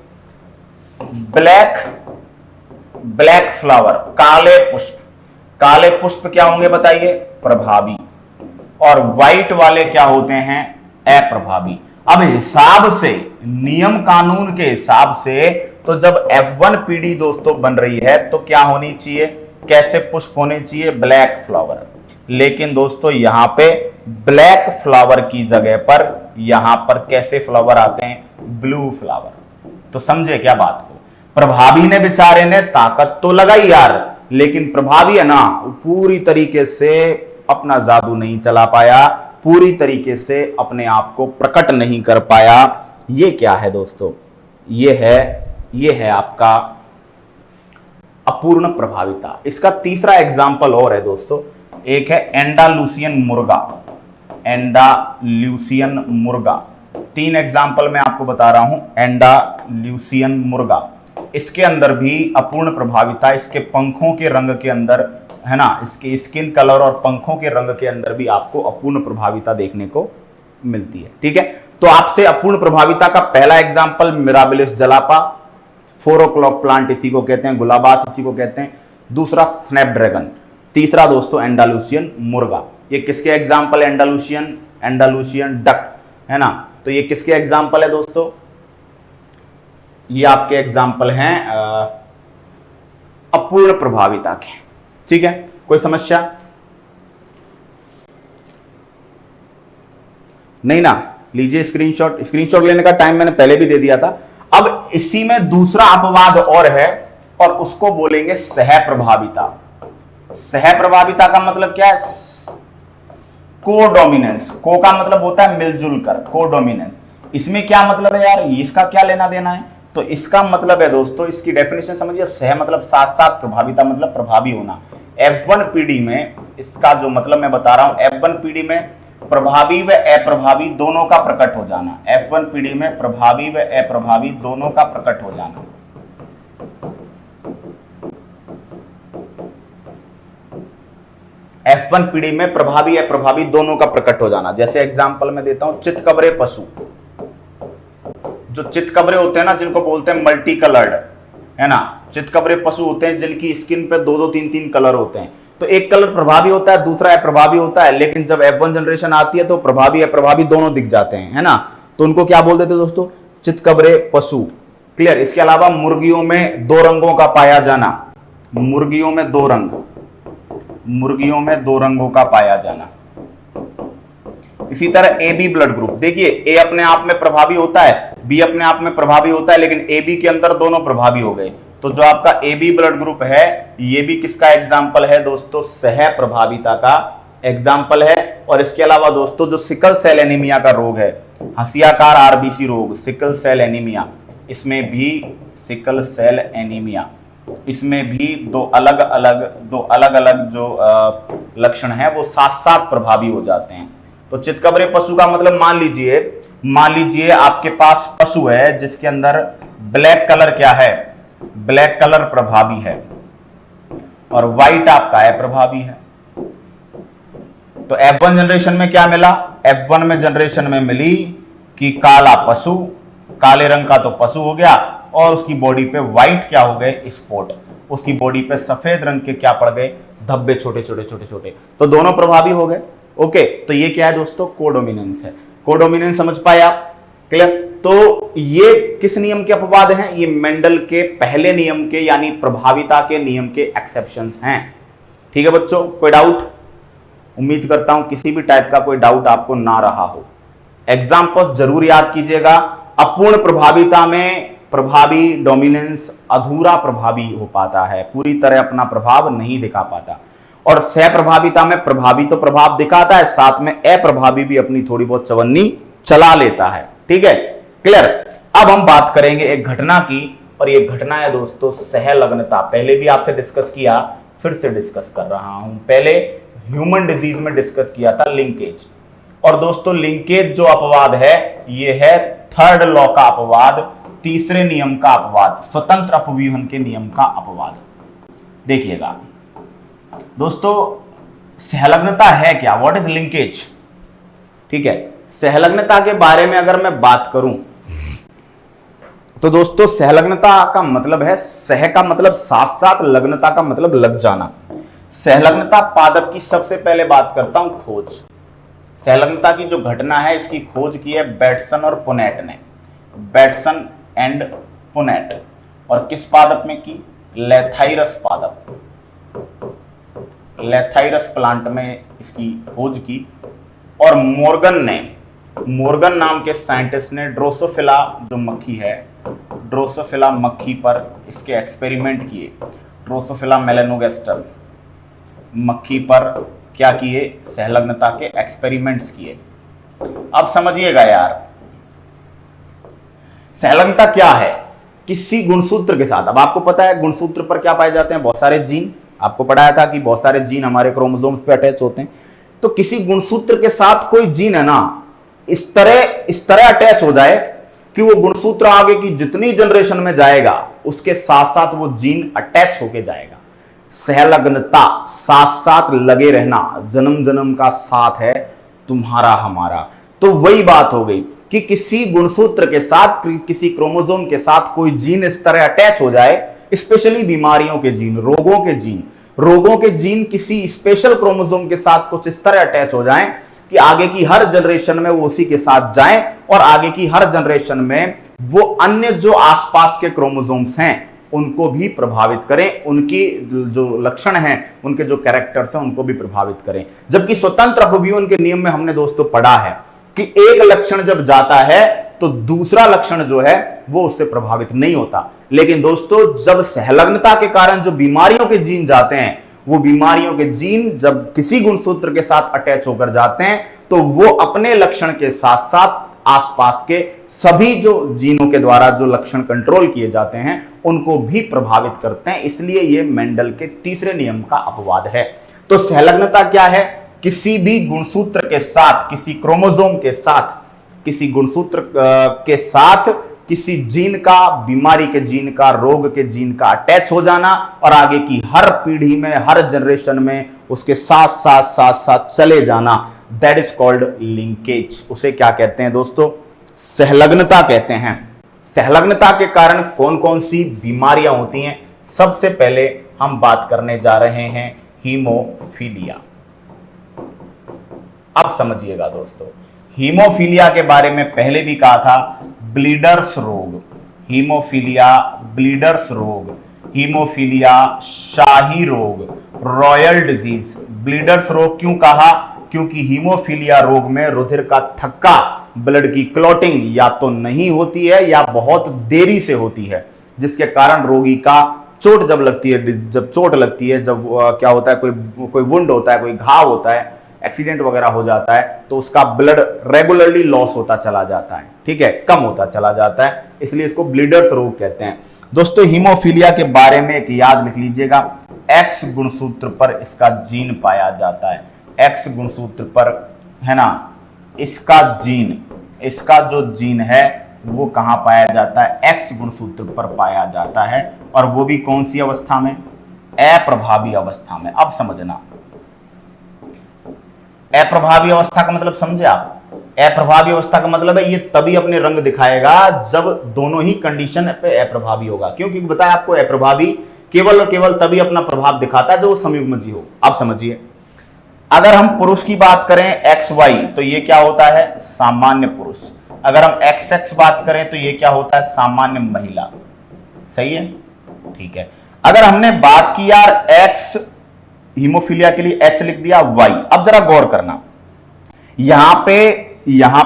[SPEAKER 1] ब्लैक फ्लावर, काले पुष्प, काले पुष्प क्या होंगे बताइए? प्रभावी। और व्हाइट वाले क्या होते हैं? अप्रभावी। अब हिसाब से, नियम कानून के हिसाब से तो जब F1 पीढ़ी दोस्तों बन रही है तो क्या होनी चाहिए? कैसे पुष्प होने चाहिए? Black flower. लेकिन दोस्तों यहां पे ब्लैक फ्लावर की जगह पर यहां पर कैसे फ्लावर आते हैं? Blue flower. तो समझे क्या बात को? प्रभावी ने बेचारे ने ताकत तो लगाई यार, लेकिन प्रभावी है ना, पूरी तरीके से अपना जादू नहीं चला पाया, पूरी तरीके से अपने आप को प्रकट नहीं कर पाया। ये क्या है दोस्तों? ये है आपका अपूर्ण प्रभाविता। इसका तीसरा एग्जाम्पल और है दोस्तों, एक है एंडालूसियन मुर्गा, एंडालूसियन मुर्गा। 3 एग्जाम्पल मैं आपको बता रहा हूं। एंडालूसियन मुर्गा, इसके अंदर भी अपूर्ण प्रभाविता, इसके पंखों के रंग के अंदर है ना, इसके स्किन कलर और पंखों के रंग के अंदर भी आपको अपूर्ण प्रभाविता देखने को मिलती है। ठीक है, तो आपसे अपूर्ण प्रभाविता का पहला एग्जाम्पल मिराबिलिस जलापा, 4 o'clock प्लांट इसी को कहते हैं, गुलाबास इसी को कहते हैं। दूसरा स्नैपड्रैगन, तीसरा दोस्तों एंडालूसियन मुर्गा। ये किसके एग्जाम्पल? एंडालूसियन डक है ना। तो ये किसके एग्जाम्पल है दोस्तों? ये आपके एग्जाम्पल हैं अपूर्ण प्रभाविता के। ठीक है, कोई समस्या नहीं ना? लीजिए स्क्रीनशॉट, स्क्रीनशॉट लेने का टाइम मैंने पहले भी दे दिया था। अब इसी में दूसरा अपवाद और है और उसको बोलेंगे सह प्रभाविता। सह प्रभाविता का मतलब क्या है? कोडोमिनेंस। को का मतलब होता है मिलजुल कर, कोडोमिनेंस। इसमें क्या मतलब है यार? इसका क्या लेना देना है? तो इसका मतलब है दोस्तों, इसकी डेफिनेशन समझिए, सह मतलब साथ साथ, प्रभाविता मतलब प्रभावी होना। F1 पीढ़ी में इसका जो मतलब मैं बता रहा हूं, F1 पीढ़ी में प्रभावी व अप्रभावी दोनों का प्रकट हो जाना। F1 पीढ़ी में प्रभावी व अप्रभावी दोनों का प्रकट हो जाना। F1 पीढ़ी में प्रभावी अप्रभावी दोनों का प्रकट हो जाना। जैसे एग्जांपल मैं देता हूं, चितकबरे पशु, जो चितकबरे होते हैं ना, जिनको बोलते हैं मल्टी कलर्ड, है ना, चितकबरे पशु होते हैं जिनकी स्किन पे दो दो तीन तीन कलर होते हैं। तो एक कलर प्रभावी होता है, दूसरा अप्रभावी होता है, लेकिन जब F1 जनरेशन आती है तो प्रभावी अप्रभावी दोनों दिख जाते हैं, है ना। तो उनको क्या बोल देते दोस्तों, चितकबरे पशु। क्लियर। इसके अलावा मुर्गियों में 2 रंगों का पाया जाना, मुर्गियों में 2 रंग, मुर्गियों में 2 रंगों का पाया जाना। इसी तरह ए बी ब्लड ग्रुप, देखिए ए अपने आप में प्रभावी होता है, बी अपने आप में प्रभावी होता है, लेकिन ए बी के अंदर दोनों प्रभावी हो गए। तो जो आपका ए बी ब्लड ग्रुप है, ये भी किसका एग्जाम्पल है दोस्तों, सह प्रभाविता का एग्जाम्पल है। और इसके अलावा दोस्तों जो सिकल सेल एनीमिया का रोग है, हंसियाकार आरबीसी रोग, सिकल सेल एनीमिया, इसमें भी सिकल सेल एनीमिया, इसमें भी दो अलग अलग जो लक्षण है वो साथ साथ प्रभावी हो जाते हैं। तो चितकबरे पशु का मतलब मान लीजिए आपके पास पशु है जिसके अंदर ब्लैक कलर क्या है, ब्लैक कलर प्रभावी है और व्हाइट आपका अप्रभावी है। तो F1 जनरेशन में क्या मिला, F1 में जनरेशन में मिली कि काला पशु, काले रंग का तो पशु हो गया, और उसकी बॉडी पे व्हाइट क्या हो गए, स्पॉट, उसकी बॉडी पे सफेद रंग के क्या पड़ गए, धब्बे, छोटे छोटे, तो दोनों प्रभावी हो गए। ओके, तो ये क्या है दोस्तों, कोडोमिनेंस है। कोडोमिनेंस समझ पाए आप, क्लियर। तो ये किस नियम के अपवाद हैं, ये मेंडल के पहले नियम के यानी प्रभाविता के नियम के एक्सेप्शंस हैं। ठीक है बच्चों, कोई डाउट, उम्मीद करता हूं किसी भी टाइप का कोई डाउट आपको ना रहा हो। एग्जाम्पल्स जरूर याद कीजिएगा। अपूर्ण प्रभाविता में प्रभावी डोमिनेंस अधूरा प्रभावी हो पाता है, पूरी तरह अपना प्रभाव नहीं दिखा पाता, और सह प्रभाविता में प्रभावी तो प्रभाव दिखाता है, साथ में अप्रभावी भी अपनी थोड़ी बहुत चवन्नी चला लेता है। ठीक है, क्लियर। अब हम बात करेंगे एक घटना की, और ये घटना है दोस्तों सहलग्नता। पहले भी आपसे डिस्कस किया, फिर से डिस्कस कर रहा हूं। पहले ह्यूमन डिजीज में डिस्कस किया था लिंकेज, और दोस्तों लिंकेज जो अपवाद है ये है 3rd लॉ का अपवाद, तीसरे नियम का अपवाद, स्वतंत्र अपव्यूहन के नियम का अपवाद। देखिएगा दोस्तों, सहलग्नता है क्या, व्हाट इज लिंकेज। ठीक है, सहलग्नता के बारे में अगर मैं बात करूं तो दोस्तों सहलग्नता का मतलब है, सह का मतलब साथ साथ, लग्नता का मतलब लग जाना। सहलग्नता पादप की सबसे पहले बात करता हूं खोज। सहलग्नता की जो घटना है इसकी खोज की है बेटसन और पुनेट ने, बेटसन एंड पुनेट। और किस पादप में की, लेथाइरस पादप, लेथाइरस प्लांट में इसकी खोज की। और मोर्गन नाम के साइंटिस्ट ने ड्रोसोफिला जो मक्खी है, ड्रोसोफिला मक्खी पर इसके एक्सपेरिमेंट किए, ड्रोसोफिला मेलेनोगेस्टर मक्खी पर क्या किए, सहलग्नता के एक्सपेरिमेंट्स किए। अब समझिएगा यार, सहलग्नता क्या है, किसी गुणसूत्र के साथ। अब आपको पता है गुणसूत्र पर क्या पाए जाते हैं, बहुत सारे जीन, आपको पढ़ाया था कि बहुत सारे जीन हमारे क्रोमोसोम्स पे अटैच होते हैं। तो किसी गुणसूत्र के साथ कोई जीन है ना, इस तरह अटैच हो जाए कि वो गुणसूत्र आगे की जितनी जनरेशन में जाएगा उसके साथ साथ वो जीन अटैच होके जाएगा। सहलग्नता, साथ साथ लगे रहना, जन्म जन्म का साथ है तुम्हारा हमारा। तो वही बात हो गई कि किसी गुणसूत्र के साथ, किसी क्रोमोसोम के साथ कोई जीन इस तरह अटैच हो जाए, स्पेशली बीमारियों के जीन, रोगों के जीन किसी स्पेशल क्रोमोसोम के साथ कुछ इस तरह अटैच हो जाएं कि आगे की हर जनरेशन में वो उसी के साथ जाएं, और आगे की हर जनरेशन में वो अन्य जो आसपास के क्रोमोसोम्स हैं उनको भी प्रभावित करें, उनकी जो लक्षण हैं, उनके जो कैरेक्टर्स हैं उनको भी प्रभावित करें। जबकि स्वतंत्र अपव्यूहन के नियम में हमने दोस्तों पढ़ा है कि एक लक्षण जब जाता है तो दूसरा लक्षण जो है वो उससे प्रभावित नहीं होता। लेकिन दोस्तों जब सहलग्नता के कारण जो बीमारियों के जीन जाते हैं, वो बीमारियों के जीन जब किसी गुणसूत्र के साथ अटैच होकर जाते हैं तो वो अपने लक्षण के साथ साथ आसपास के सभी जो जीनों के द्वारा जो लक्षण कंट्रोल किए जाते हैं उनको भी प्रभावित करते हैं। इसलिए ये मेंडल के तीसरे नियम का अपवाद है। तो सहलग्नता क्या है, किसी भी गुणसूत्र के साथ, किसी क्रोमोसोम के साथ, किसी गुणसूत्र के साथ किसी जीन का, बीमारी के जीन का, रोग के जीन का अटैच हो जाना और आगे की हर पीढ़ी में, हर जनरेशन में उसके साथ साथ चले जाना, दैट इज कॉल्ड लिंकेज। उसे क्या कहते हैं दोस्तों, सहलग्नता कहते हैं। संलग्नता के कारण कौन कौन सी बीमारियां होती हैं? सबसे पहले हम बात करने जा रहे हैं हीमोफीलिया। अब समझिएगा दोस्तों, हीमोफीलिया के बारे में पहले भी कहा था, ब्लीडर्स रोग, हीमोफीलिया ब्लीडर्स रोग, हीमोफीलिया शाही रोग, रॉयल डिजीज। ब्लीडर्स रोग क्यों कहा? क्योंकि हीमोफीलिया रोग में रुधिर का थक्का, ब्लड की क्लॉटिंग या तो नहीं होती है या बहुत देरी से होती है, जिसके कारण रोगी का चोट जब लगती है, जब चोट लगती है, जब क्या होता है, कोई वुंड होता है, कोई घाव होता है, एक्सीडेंट वगैरह हो जाता है, तो उसका ब्लड रेगुलरली लॉस होता चला जाता है, ठीक है, कम होता चला जाता है, इसलिए इसको ब्लीडर्स रोग कहते हैं। दोस्तों हीमोफीलिया के बारे में एक याद लिख लीजिएगा, एक्स गुणसूत्र पर इसका जीन पाया जाता है, एक्स गुणसूत्र पर, है ना, इसका जीन, इसका जो जीन है वो कहां पाया जाता है? एक्स गुणसूत्र पर पाया जाता है, और वो भी कौन सी अवस्था में? अप्रभावी अवस्था में। अब समझना, अप्रभावी अवस्था का मतलब समझे आप? अप्रभावी अवस्था का मतलब है ये तभी अपने रंग दिखाएगा जब दोनों ही कंडीशन पे अप्रभावी होगा। क्योंकि बताया आपको, अप्रभावी केवल और केवल तभी अपना प्रभाव दिखाता है जब वो संयुग्मजी हो। अब समझिए, अगर हम पुरुष की बात करें एक्स वाई, तो ये क्या होता है? सामान्य पुरुष। अगर हम एक्स एक्स बात करें तो ये क्या होता है? सामान्य महिला। सही है, ठीक है। अगर हमने बात की यार एक्स, हीमोफीलिया के लिए एच लिख दिया, वाई। अब जरा गौर करना, यहां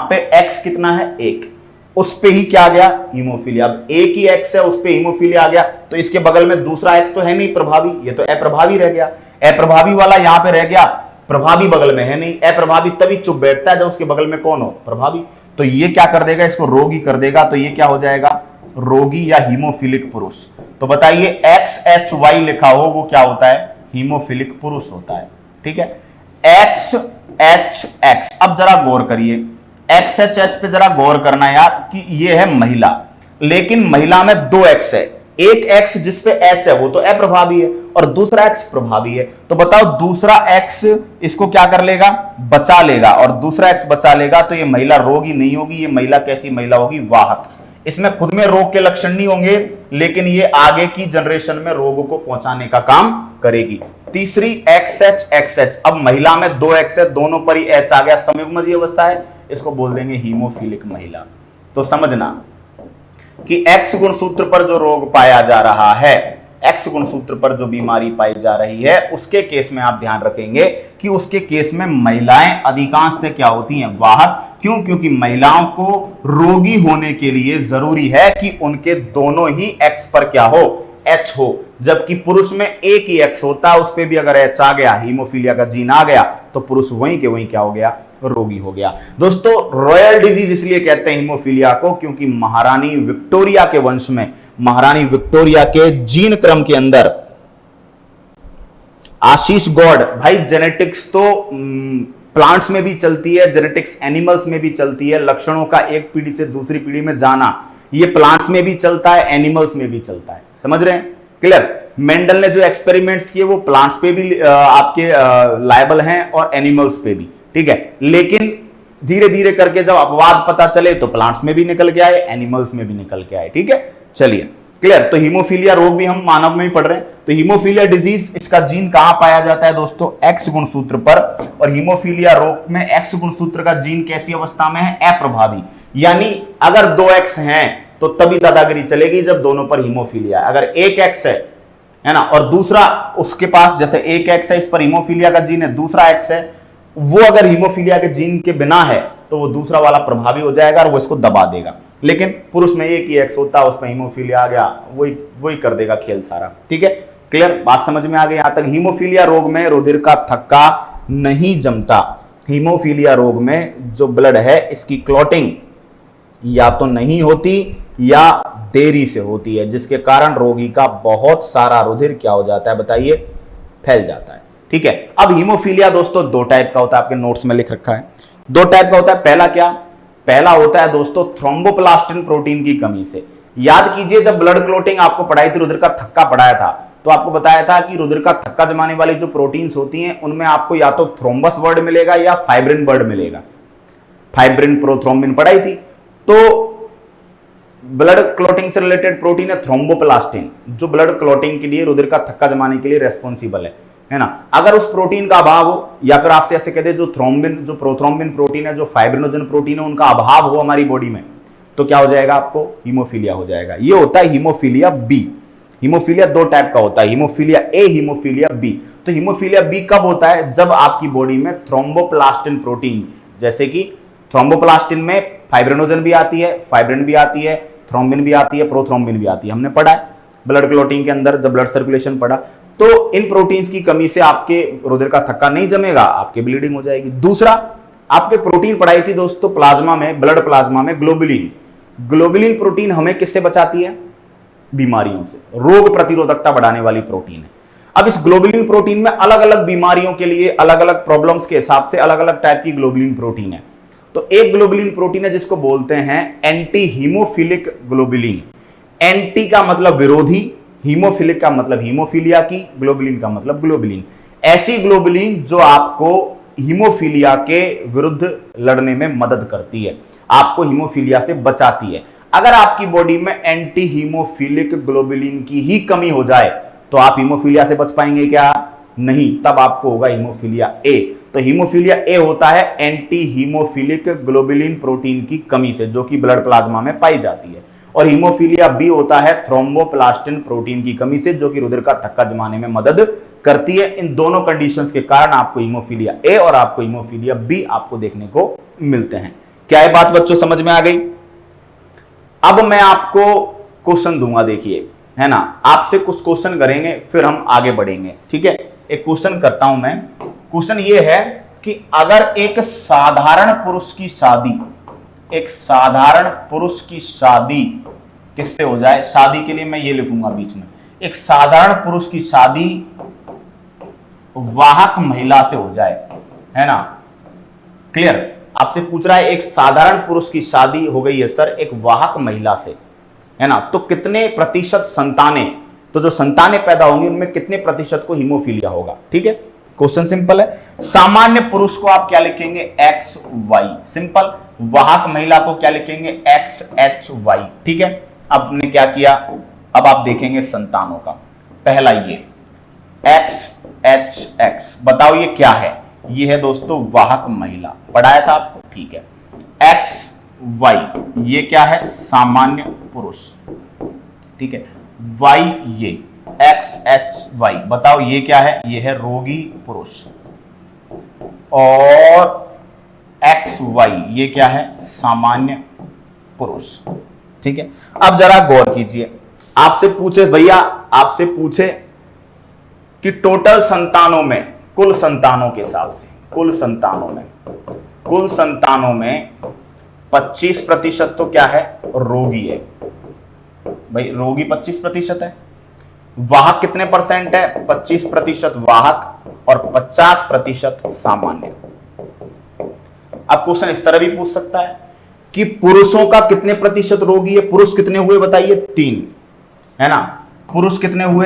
[SPEAKER 1] पे एक्स कितना है? एक, उस पे ही क्या आ गया? हीमोफीलिया। अब एक ही एक्स है, उस पे हीमोफीलिया आ गया, तो इसके बगल में दूसरा एक्स तो है नहीं प्रभावी, ये तो अप्रभावी रह गया। अप्रभावी वाला यहां पे रह गया, प्रभावी बगल में है नहीं। अप्रभावी तभी चुप बैठता है जब उसके बगल में कौन हो? प्रभावी। तो ये क्या कर देगा? इसको रोगी कर देगा। तो ये क्या हो जाएगा? रोगी या हीमोफिलिक पुरुष। तो बताइए, एक्स एच वाई लिखा हो वो क्या होता है? हीमोफिलिक पुरुष होता है, ठीक है। एक्स एच एक्स, अब जरा गौर करिए, एक्स एच एच पे जरा गौर करना यार, कि ये है महिला, लेकिन महिला में दो एक्स है, एक एक्स जिसपे एच है वो तो अप्रभावी है, और दूसरा एक्स प्रभावी है। तो बताओ, दूसरा एक्स इसको क्या कर लेगा? बचा लेगा, और दूसरा एक्स बचा लेगा, तो ये महिला रोगी नहीं होगी, ये महिला कैसी महिला होगी? वाहक। इसमें खुद में रोग के लक्षण नहीं होंगे, लेकिन ये आगे की जनरेशन में रोग को पहुंचाने का काम करेगी। तीसरी एक्स एच, अब महिला में दो एक्स है, दोनों पर ही एच आ गया, संयुग्मजी अवस्था है, इसको बोल देंगे हीमोफिलिक महिला। तो समझना कि एक्स गुणसूत्र पर जो रोग पाया जा रहा है, एक्स गुणसूत्र पर जो बीमारी पाई जा रही है, उसके केस में आप ध्यान रखेंगे कि उसके केस में महिलाएं अधिकांशतः क्या होती हैं? वाहक। क्यों? क्योंकि महिलाओं को रोगी होने के लिए जरूरी है कि उनके दोनों ही एक्स पर क्या हो? एच हो। जबकि पुरुष में एक ही एक्स होता है, उस पर भी अगर एच आ गया, हीमोफीलिया का जीन आ गया, तो पुरुष वहीं के वहीं क्या हो गया? रोगी हो गया। दोस्तों, रॉयल डिजीज इसलिए कहते हैं हीमोफीलिया को, क्योंकि महारानी विक्टोरिया के वंश में, महारानी विक्टोरिया के जीन क्रम के अंदर, आशीष गॉड, भाई जेनेटिक्स तो प्लांट्स में भी चलती है, जेनेटिक्स एनिमल्स में भी चलती है, लक्षणों का एक पीढ़ी से दूसरी पीढ़ी में जाना, ये प्लांट्स में भी चलता है, एनिमल्स में भी चलता है। समझ रहे हैं? क्लियर? मेंडल ने जो एक्सपेरिमेंट्स किए वो प्लांट्स पे भी आपके लायबल हैं और एनिमल्स पे भी, ठीक है। लेकिन धीरे धीरे करके जब अपवाद पता चले तो प्लांट्स में भी निकल के आए, एनिमल्स में भी निकल के आए, ठीक है। चलिए, क्लियर? तो हीमोफीलिया रोग भी हम मानव में ही पढ़ रहे हैं। तो हीमोफीलिया डिजीज, इसका जीन कहां पाया जाता है दोस्तों? एक्स गुणसूत्र पर। और हीमोफीलिया रोग में एक्स गुणसूत्र का जीन कैसी अवस्था में है? अप्रभावी। यानी अगर दो एक्स हैं तो तभी दादागिरी चलेगी जब दोनों पर हीमोफीलिया है। अगर एक एक्स है ना, और दूसरा उसके पास, जैसे एक एक्स है, इस पर हीमोफीलिया का जीन है, दूसरा एक्स है, वो अगर हीमोफीलिया के जीन के बिना है तो वो दूसरा वाला प्रभावी हो जाएगा और वो इसको दबा देगा। लेकिन पुरुष में एक ही एक्स होता है, उसमें हीमोफीलिया आ गया, वही कर देगा खेल सारा, ठीक है। क्लियर? बात समझ में आ गई यहां तक? हीमोफीलिया रोग में रुधिर का थक्का नहीं जमता। हीमोफीलिया रोग में जो ब्लड है, इसकी क्लॉटिंग या तो नहीं होती या देरी से होती है, जिसके कारण रोगी का बहुत सारा रुधिर क्या हो जाता है? बताइए, फैल जाता है, ठीक है। अब हीमोफीलिया दोस्तों दो टाइप का होता है, आपके नोट्स में लिख रखा है, दो टाइप का होता है। पहला क्या? पहला होता है दोस्तों थ्रोम्बोप्लास्टिन प्रोटीन की कमी से। याद कीजिए, जब ब्लड क्लॉटिंग आपको पढ़ाई थी, रुधिर का थक्का पढ़ाया था, तो आपको बताया था कि रुधिर का थक्का जमाने वाली जो प्रोटीन्स होती हैं, उनमें आपको या तो थ्रोम्बस वर्ड मिलेगा या फाइब्रिन वर्ड मिलेगा। फाइब्रिन, प्रोथ्रोम्बिन पढ़ाई थी। तो ब्लड क्लॉटिंग से रिलेटेड प्रोटीन है थ्रोम्बोप्लास्टिन, जो ब्लड क्लॉटिंग के लिए, रुधिर का थक्का जमाने के लिए रेस्पॉन्सिबल है ना। अगर उस प्रोटीन का अभाव हो, या फिर आपसे ऐसे कहते हैं जो थ्रोम्बिन, जो प्रोथ्रोम्बिन प्रोटीन है, जो फाइब्रिनोजन प्रोटीन है, उनका अभाव हो हमारी बॉडी में, तो क्या हो जाएगा, आपको हीमोफीलिया हो जाएगा। ये होता है हीमोफीलिया बी। हीमोफीलिया दो टाइप का होता है, हीमोफीलिया ए, हीमोफीलिया बी। तो हीमोफीलिया बी कब होता है, जब आपकी बॉडी में थ्रोम्बोप्लास्टिन प्रोटीन, जैसे कि थ्रोम्बोप्लास्टिन में फाइब्रिनोजन भी आती है, फाइब्रिन भी आती है, थ्रोम्बिन भी आती है, प्रोथ्रोम्बिन भी आती है, हमने पढ़ा है ब्लड क्लॉटिंग के अंदर जब ब्लड सर्कुलेशन पढ़ा। तो इन प्रोटीन्स की कमी से आपके रुधिर का थक्का नहीं जमेगा, आपकी ब्लीडिंग हो जाएगी। दूसरा, आपके प्रोटीन पढ़ाई थी दोस्तों प्लाज्मा में, ब्लड प्लाज्मा में ग्लोबुलिन। ग्लोबुलिन प्रोटीन हमें किससे बचाती है, बीमारियों से, रोग प्रतिरोधकता बढ़ाने वाली प्रोटीन है। अब इस ग्लोबुलिन प्रोटीन में अलग अलग बीमारियों के लिए, अलग अलग प्रॉब्लम्स के हिसाब से अलग अलग टाइप की ग्लोबुलिन प्रोटीन है। तो एक ग्लोबुलिन प्रोटीन है जिसको बोलते हैं एंटी हीमोफिलिक ग्लोबुलिन। एंटी का मतलब विरोधी, हीमोफिलिक का मतलब हीमोफीलिया की, ग्लोबुलिन का मतलब ग्लोबुलिन। ऐसी ग्लोबुलिन जो आपको हीमोफीलिया के विरुद्ध लड़ने में मदद करती है, आपको हीमोफीलिया से बचाती है। अगर आपकी बॉडी में एंटी हीमोफिलिक ग्लोबुलिन की ही कमी हो जाए तो आप हीमोफीलिया से बच पाएंगे क्या, नहीं, तब आपको होगा हीमोफीलिया ए। तो हीमोफीलिया ए होता है एंटी हीमोफिलिक ग्लोबुलिन प्रोटीन की कमी से, जो कि ब्लड प्लाज्मा में पाई जाती है। और हीमोफीलिया बी होता है थ्रोम्बोप्लास्टिन प्रोटीन की कमी से, जो कि रुधिर का थक्का जमाने में मदद करती है। इन दोनों कंडीशंस के कारण आपको हीमोफीलिया ए और आपको हीमोफीलिया बी आपको देखने को मिलते हैं। क्या ये बात बच्चों समझ में आ गई? अब मैं आपको क्वेश्चन दूंगा, देखिए, है ना, आपसे कुछ क्वेश्चन करेंगे फिर हम आगे बढ़ेंगे, ठीक है। एक क्वेश्चन करता हूं मैं। क्वेश्चन ये है कि अगर एक साधारण पुरुष की शादी, एक साधारण पुरुष की शादी किससे हो जाए, शादी के लिए मैं ये लिखूंगा बीच में, एक साधारण पुरुष की शादी वाहक महिला से हो जाए, है ना, क्लियर। आपसे पूछ रहा है एक साधारण पुरुष की शादी हो गई है सर एक वाहक महिला से, है ना, तो कितने प्रतिशत संतानें, तो जो संतानें पैदा होंगी उनमें कितने प्रतिशत को हीमोफीलिया होगा, ठीक है। क्वेश्चन सिंपल है। सामान्य पुरुष को आप क्या लिखेंगे, एक्स वाई, सिंपल। वाहक महिला को क्या लिखेंगे, एक्स एच वाई, ठीक है। आपने क्या किया, अब आप देखेंगे संतानों का। पहला ये एक्स एच एक्स, बताओ ये क्या है, ये है दोस्तों वाहक महिला, पढ़ाया था आपको, ठीक है। एक्स वाई, ये क्या है, सामान्य पुरुष, ठीक है। वाई ये एक्स एच वाई, बताओ ये क्या है, ये है रोगी पुरुष। और एक्स वाई ये क्या है, सामान्य पुरुष, ठीक है। अब जरा गौर कीजिए, आपसे पूछे भैया, आपसे पूछे कि टोटल संतानों में, कुल संतानों के हिसाब से, कुल संतानों में 25% तो क्या है, रोगी है भाई, रोगी 25% है। वाहक कितने परसेंट है, 25% वाहक और 50% सामान्य। अब क्वेश्चन इस तरह भी पूछ सकता है कि पुरुषों का कितने प्रतिशत रोगी है, पुरुष कितने हुए बताइए, 3, है ना, पुरुष कितने हुए,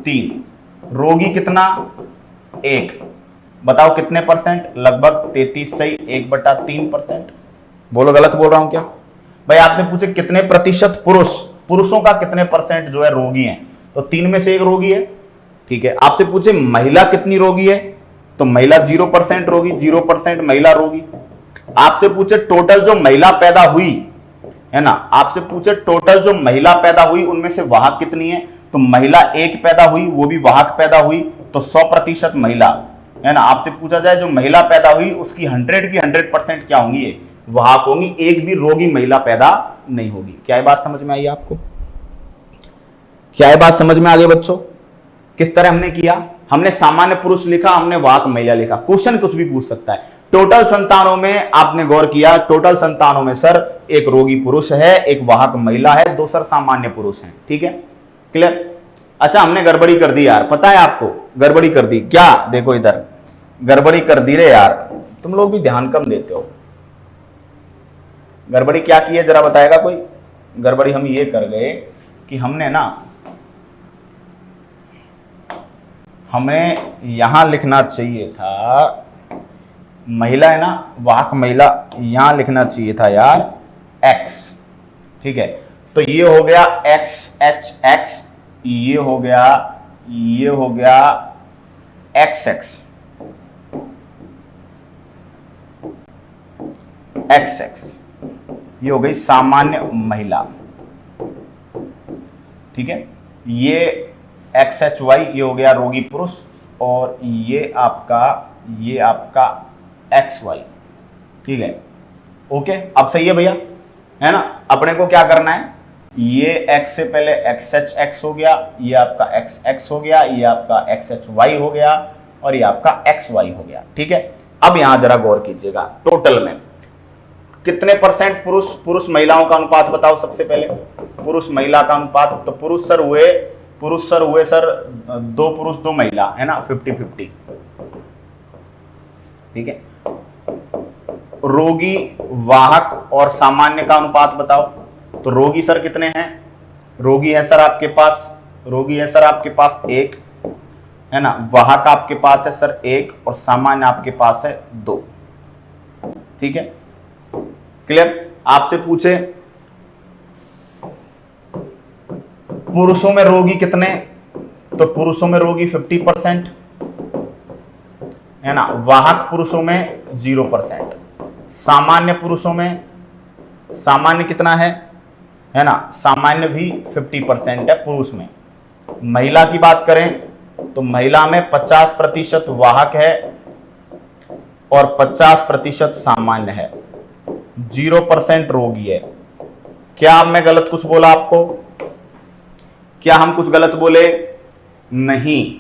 [SPEAKER 1] 3, रोगी कितना, 1, बताओ कितने परसेंट, लगभग 33 सही, 1/3%। बोलो गलत बोल रहा हूं क्या भाई? आपसे पूछे कितने प्रतिशत पुरुषों का कितने परसेंट जो है रोगी हैं, तो 3 में से 1 रोगी है, ठीक है। आपसे पूछे महिला कितनी रोगी है, तो महिला 0% रोगी, 0% महिला रोगी। आपसे पूछे टोटल जो महिला पैदा हुई, है ना, आपसे पूछे टोटल जो महिला पैदा हुई उनमें से वाहक कितनी है, तो महिला 1 पैदा हुई, वो भी वाहक पैदा हुई, तो 100% महिला, है ना। आपसे पूछा जाए जो महिला पैदा हुई उसकी 100 की 100% क्या होंगी, ये वाहक होंगी, एक भी रोगी महिला पैदा नहीं होगी। क्या ये बात समझ में आई आपको? क्या ये बात समझ में आ गई बच्चों? किस तरह हमने किया, हमने सामान्य पुरुष लिखा, हमने वाहक महिला लिखा। क्वेश्चन कुछ भी पूछ सकता है। टोटल संतानों में आपने गौर किया, टोटल संतानों में सर एक रोगी पुरुष है, एक वाहक महिला है, 2 सर सामान्य पुरुष हैं, ठीक है, क्लियर। अच्छा, हमने गड़बड़ी कर दी यार, पता है आपको, गड़बड़ी कर दी क्या, देखो इधर गड़बड़ी कर दी रे यार, तुम लोग भी ध्यान कम देते हो। गड़बड़ी क्या की है जरा बताएगा कोई? गड़बड़ी हम ये कर गए कि हमने ना, हमें यहां लिखना चाहिए था, महिला है ना, वाहक महिला, यहां लिखना चाहिए था यार एक्स, ठीक है, तो ये हो गया XHX, ये हो गया XX, ये हो गई सामान्य महिला। ठीक है, ये XHY ये हो गया रोगी पुरुष, और ये आपका XY। ठीक है, ओके, अब सही है भैया, है ना। अपने को क्या करना है, ये X से पहले XHX हो गया, ये आपका XX हो गया, ये आपका XHY हो गया, और ये आपका XY हो गया। ठीक है, अब यहां जरा गौर कीजिएगा, टोटल में कितने परसेंट पुरुष महिलाओं का अनुपात बताओ। सबसे पहले पुरुष महिला का अनुपात, तो पुरुष सर हुए 2 पुरुष 2 महिला, है ना, 50-50। ठीक है, रोगी, वाहक और सामान्य का अनुपात बताओ। तो रोगी सर कितने हैं, रोगी है सर आपके पास 1, है ना, वाहक आपके पास है सर 1, और सामान्य आपके पास है 2। ठीक है, क्लियर। आपसे पूछे पुरुषों में रोगी कितने, तो पुरुषों में रोगी 50%, है ना, वाहक पुरुषों में 0%, सामान्य पुरुषों में सामान्य कितना है ना, सामान्य भी 50% है पुरुष में। महिला की बात करें तो महिला में 50% वाहक है और 50% सामान्य है, 0% रोगी है। क्या मैं गलत कुछ बोला आपको, क्या हम कुछ गलत बोले? नहीं।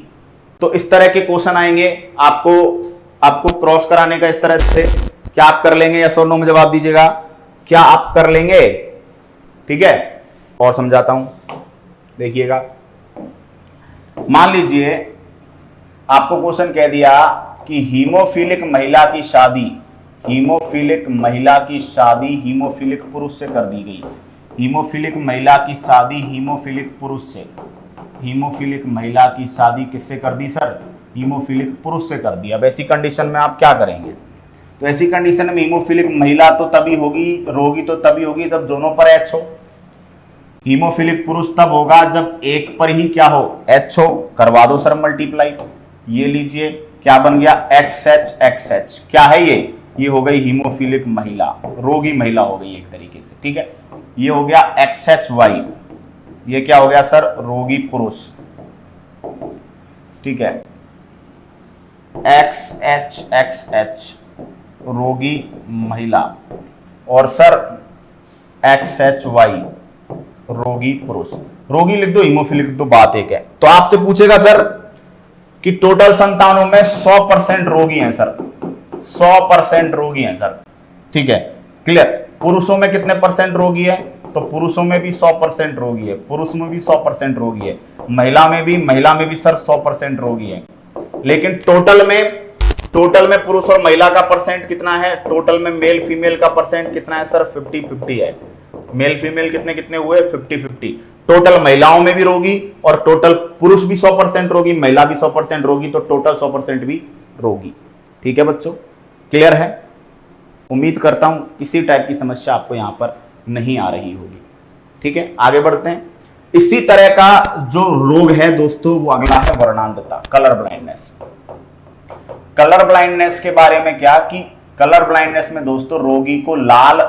[SPEAKER 1] तो इस तरह के क्वेश्चन आएंगे आपको क्रॉस कराने का, इस तरह से क्या आप कर लेंगे, यस और नो में जवाब दीजिएगा, क्या आप कर लेंगे? ठीक है, और समझाता हूं, देखिएगा। मान लीजिए आपको क्वेश्चन कह दिया कि हीमोफिलिक महिला की शादी हीमोफिलिक पुरुष से कर दी गई। हीमोफिलिक महिला की शादी हीमोफिलिक महिला की शादी किससे कर दी सर? हीमोफिलिक पुरुष से कर दी। अब ऐसी कंडीशन में आप क्या करेंगे? तो ऐसी कंडीशन में हीमोफिलिक महिला तो तभी होगी, रोगी तो तभी होगी जब दोनों पर H हो। हीमोफिलिक पुरुष तब होगा जब एक पर ही क्या हो, H हो। करवा दो सर मल्टीप्लाई, ये लीजिए क्या बन गया, XH। क्या है ये हो गई हीमोफिलिक महिला, रोगी महिला हो गई एक तरीके से। ठीक है, ये हो गया XHY, ये क्या हो गया सर, रोगी पुरुष। ठीक है, XHXH रोगी महिला, और सर XHY रोगी पुरुष। रोगी लिख दो, हीमोफिलिक लिख दो, बात एक है। तो आपसे पूछेगा सर कि टोटल संतानों में 100% रोगी हैं सर, 100% रोगी हैं सर। ठीक है, क्लियर। पुरुषों में कितने परसेंट रोगी है? तो पुरुषों में भी 100% रोगी है, पुरुष में भी 100% रोगी है, महिला में भी सर 100% रोगी है। लेकिन टोटल में पुरुष और महिला का परसेंट कितना है? टोटल में मेल फीमेल का परसेंट कितना है सर? 50-50 है। मेल फीमेल कितने हुए? 50-50। टोटल महिलाओं में भी रोगी और टोटल पुरुष भी 100% रोगी, महिला भी 100% रोगी, तो टोटल 100% भी रोगी। ठीक है बच्चों, क्लियर है? उम्मीद करता हूं किसी टाइप की समस्या आपको यहां पर नहीं आ रही होगी। ठीक है, आगे बढ़ते हैं। इसी तरह का जो रोग है दोस्तों, वो अगला है वर्णांधता, कलर ब्लाइंडनेस। कलर ब्लाइंडनेस के बारे में क्या कि कलर ब्लाइंडनेस में दोस्तों रोगी को लाल,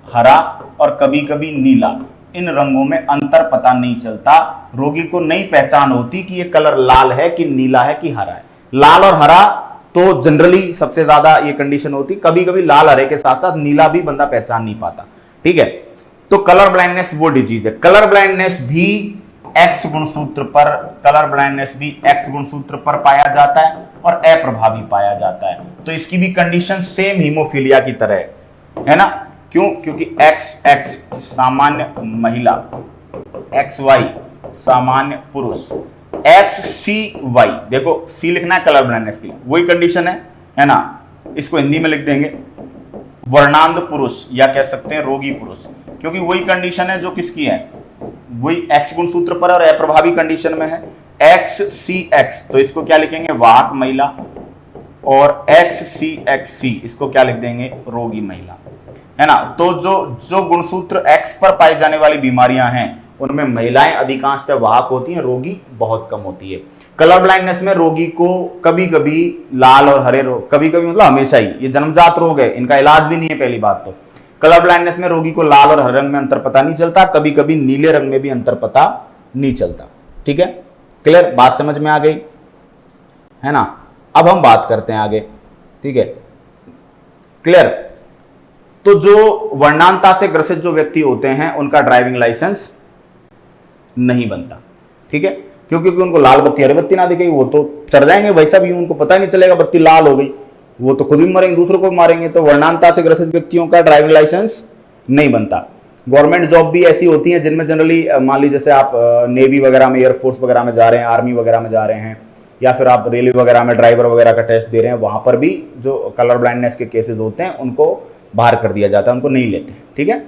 [SPEAKER 1] हरा और कभी कभी नीला, इन रंगों में अंतर पता नहीं चलता। रोगी को नहीं पहचान होती कि ये कलर लाल है कि नीला है कि हरा है। लाल और हरा तो जनरली सबसे ज्यादा ये कंडीशन होती, कभी कभी लाल हरे के साथ साथ नीला भी बंदा पहचान नहीं पाता। ठीक है, तो कलर ब्लाइंडनेस वो डिजीज है। कलर ब्लाइंडनेस भी एक्स गुणसूत्र पर पाया जाता है और अप्रभावी पाया जाता है। तो इसकी भी कंडीशन सेम हीमोफीलिया की तरह है ना। क्यों? क्योंकि XX सामान्य महिला, XY सामान्य पुरुष, XCY, देखो C लिखना है कलर ब्लाइंडनेस की, वही कंडीशन है ना। इसको हिंदी में लिख देंगे वर्णांध पुरुष, या कह सकते हैं रोगी पुरुष, क्योंकि वही कंडीशन है जो किसकी है, वही X गुणसूत्र पर और अप्रभावी कंडीशन में है। XCX तो इसको क्या लिखेंगे, वाहक महिला, और XCXC इसको क्या लिख देंगे, रोगी महिला। है ना। तो जो जो गुणसूत्र X पर पाई जाने वाली बीमारियां हैं उनमें महिलाएं अधिकांशतः वाहक होती हैं, रोगी बहुत कम होती है। कलर ब्लाइंडनेस में रोगी को कभी कभी लाल और हरे रोग, कभी कभी मतलब हमेशा ही, ये जन्मजात रोग है, इनका इलाज भी नहीं है। पहली बात तो कलर ब्लाइंडनेस में रोगी को लाल और हरे रंग में अंतर पता नहीं चलता, कभी कभी नीले रंग में भी अंतर पता नहीं चलता। ठीक है, क्लियर, बात समझ में आ गई है ना। अब हम बात करते हैं आगे। ठीक है, क्लियर। तो जो वर्णांता से ग्रसित जो व्यक्ति होते हैं उनका ड्राइविंग लाइसेंस नहीं बनता। ठीक है, क्योंकि उनको लाल बत्ती हरी बत्ती ना दिखेगी, वो तो चढ़ जाएंगे भाई साहब, यूं उनको पता ही नहीं चलेगा बत्ती लाल हो गई, वो तो खुद भी मरेंगे, दूसरों को मारेंगे। तो वर्णांता से ग्रसित व्यक्तियों का ड्राइविंग लाइसेंस नहीं बनता। गवर्नमेंट जॉब भी ऐसी होती है जिनमें जनरली मान लीजिए जैसे आप नेवी वगैरह में, एयरफोर्स वगैरह में जा रहे हैं, आर्मी वगैरह में जा रहे हैं, या फिर आप रेलवे वगैरह में ड्राइवर वगैरह का टेस्ट दे रहे हैं, वहां पर भी जो कलर ब्लाइंडनेस के केसेस होते हैं उनको बाहर कर दिया जाता है, उनको नहीं लेते। ठीक है,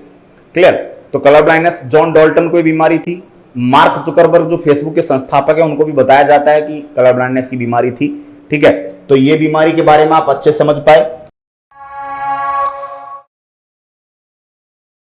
[SPEAKER 1] क्लियर। तो कलर ब्लाइंडनेस जॉन डॉल्टन को बीमारी थी। मार्क जुकरबर्ग जो फेसबुक के संस्थापक है उनको भी बताया जाता है कि कलर ब्लाइंडनेस की बीमारी थी। ठीक है, तो ये बीमारी के बारे में आप अच्छे समझ पाए।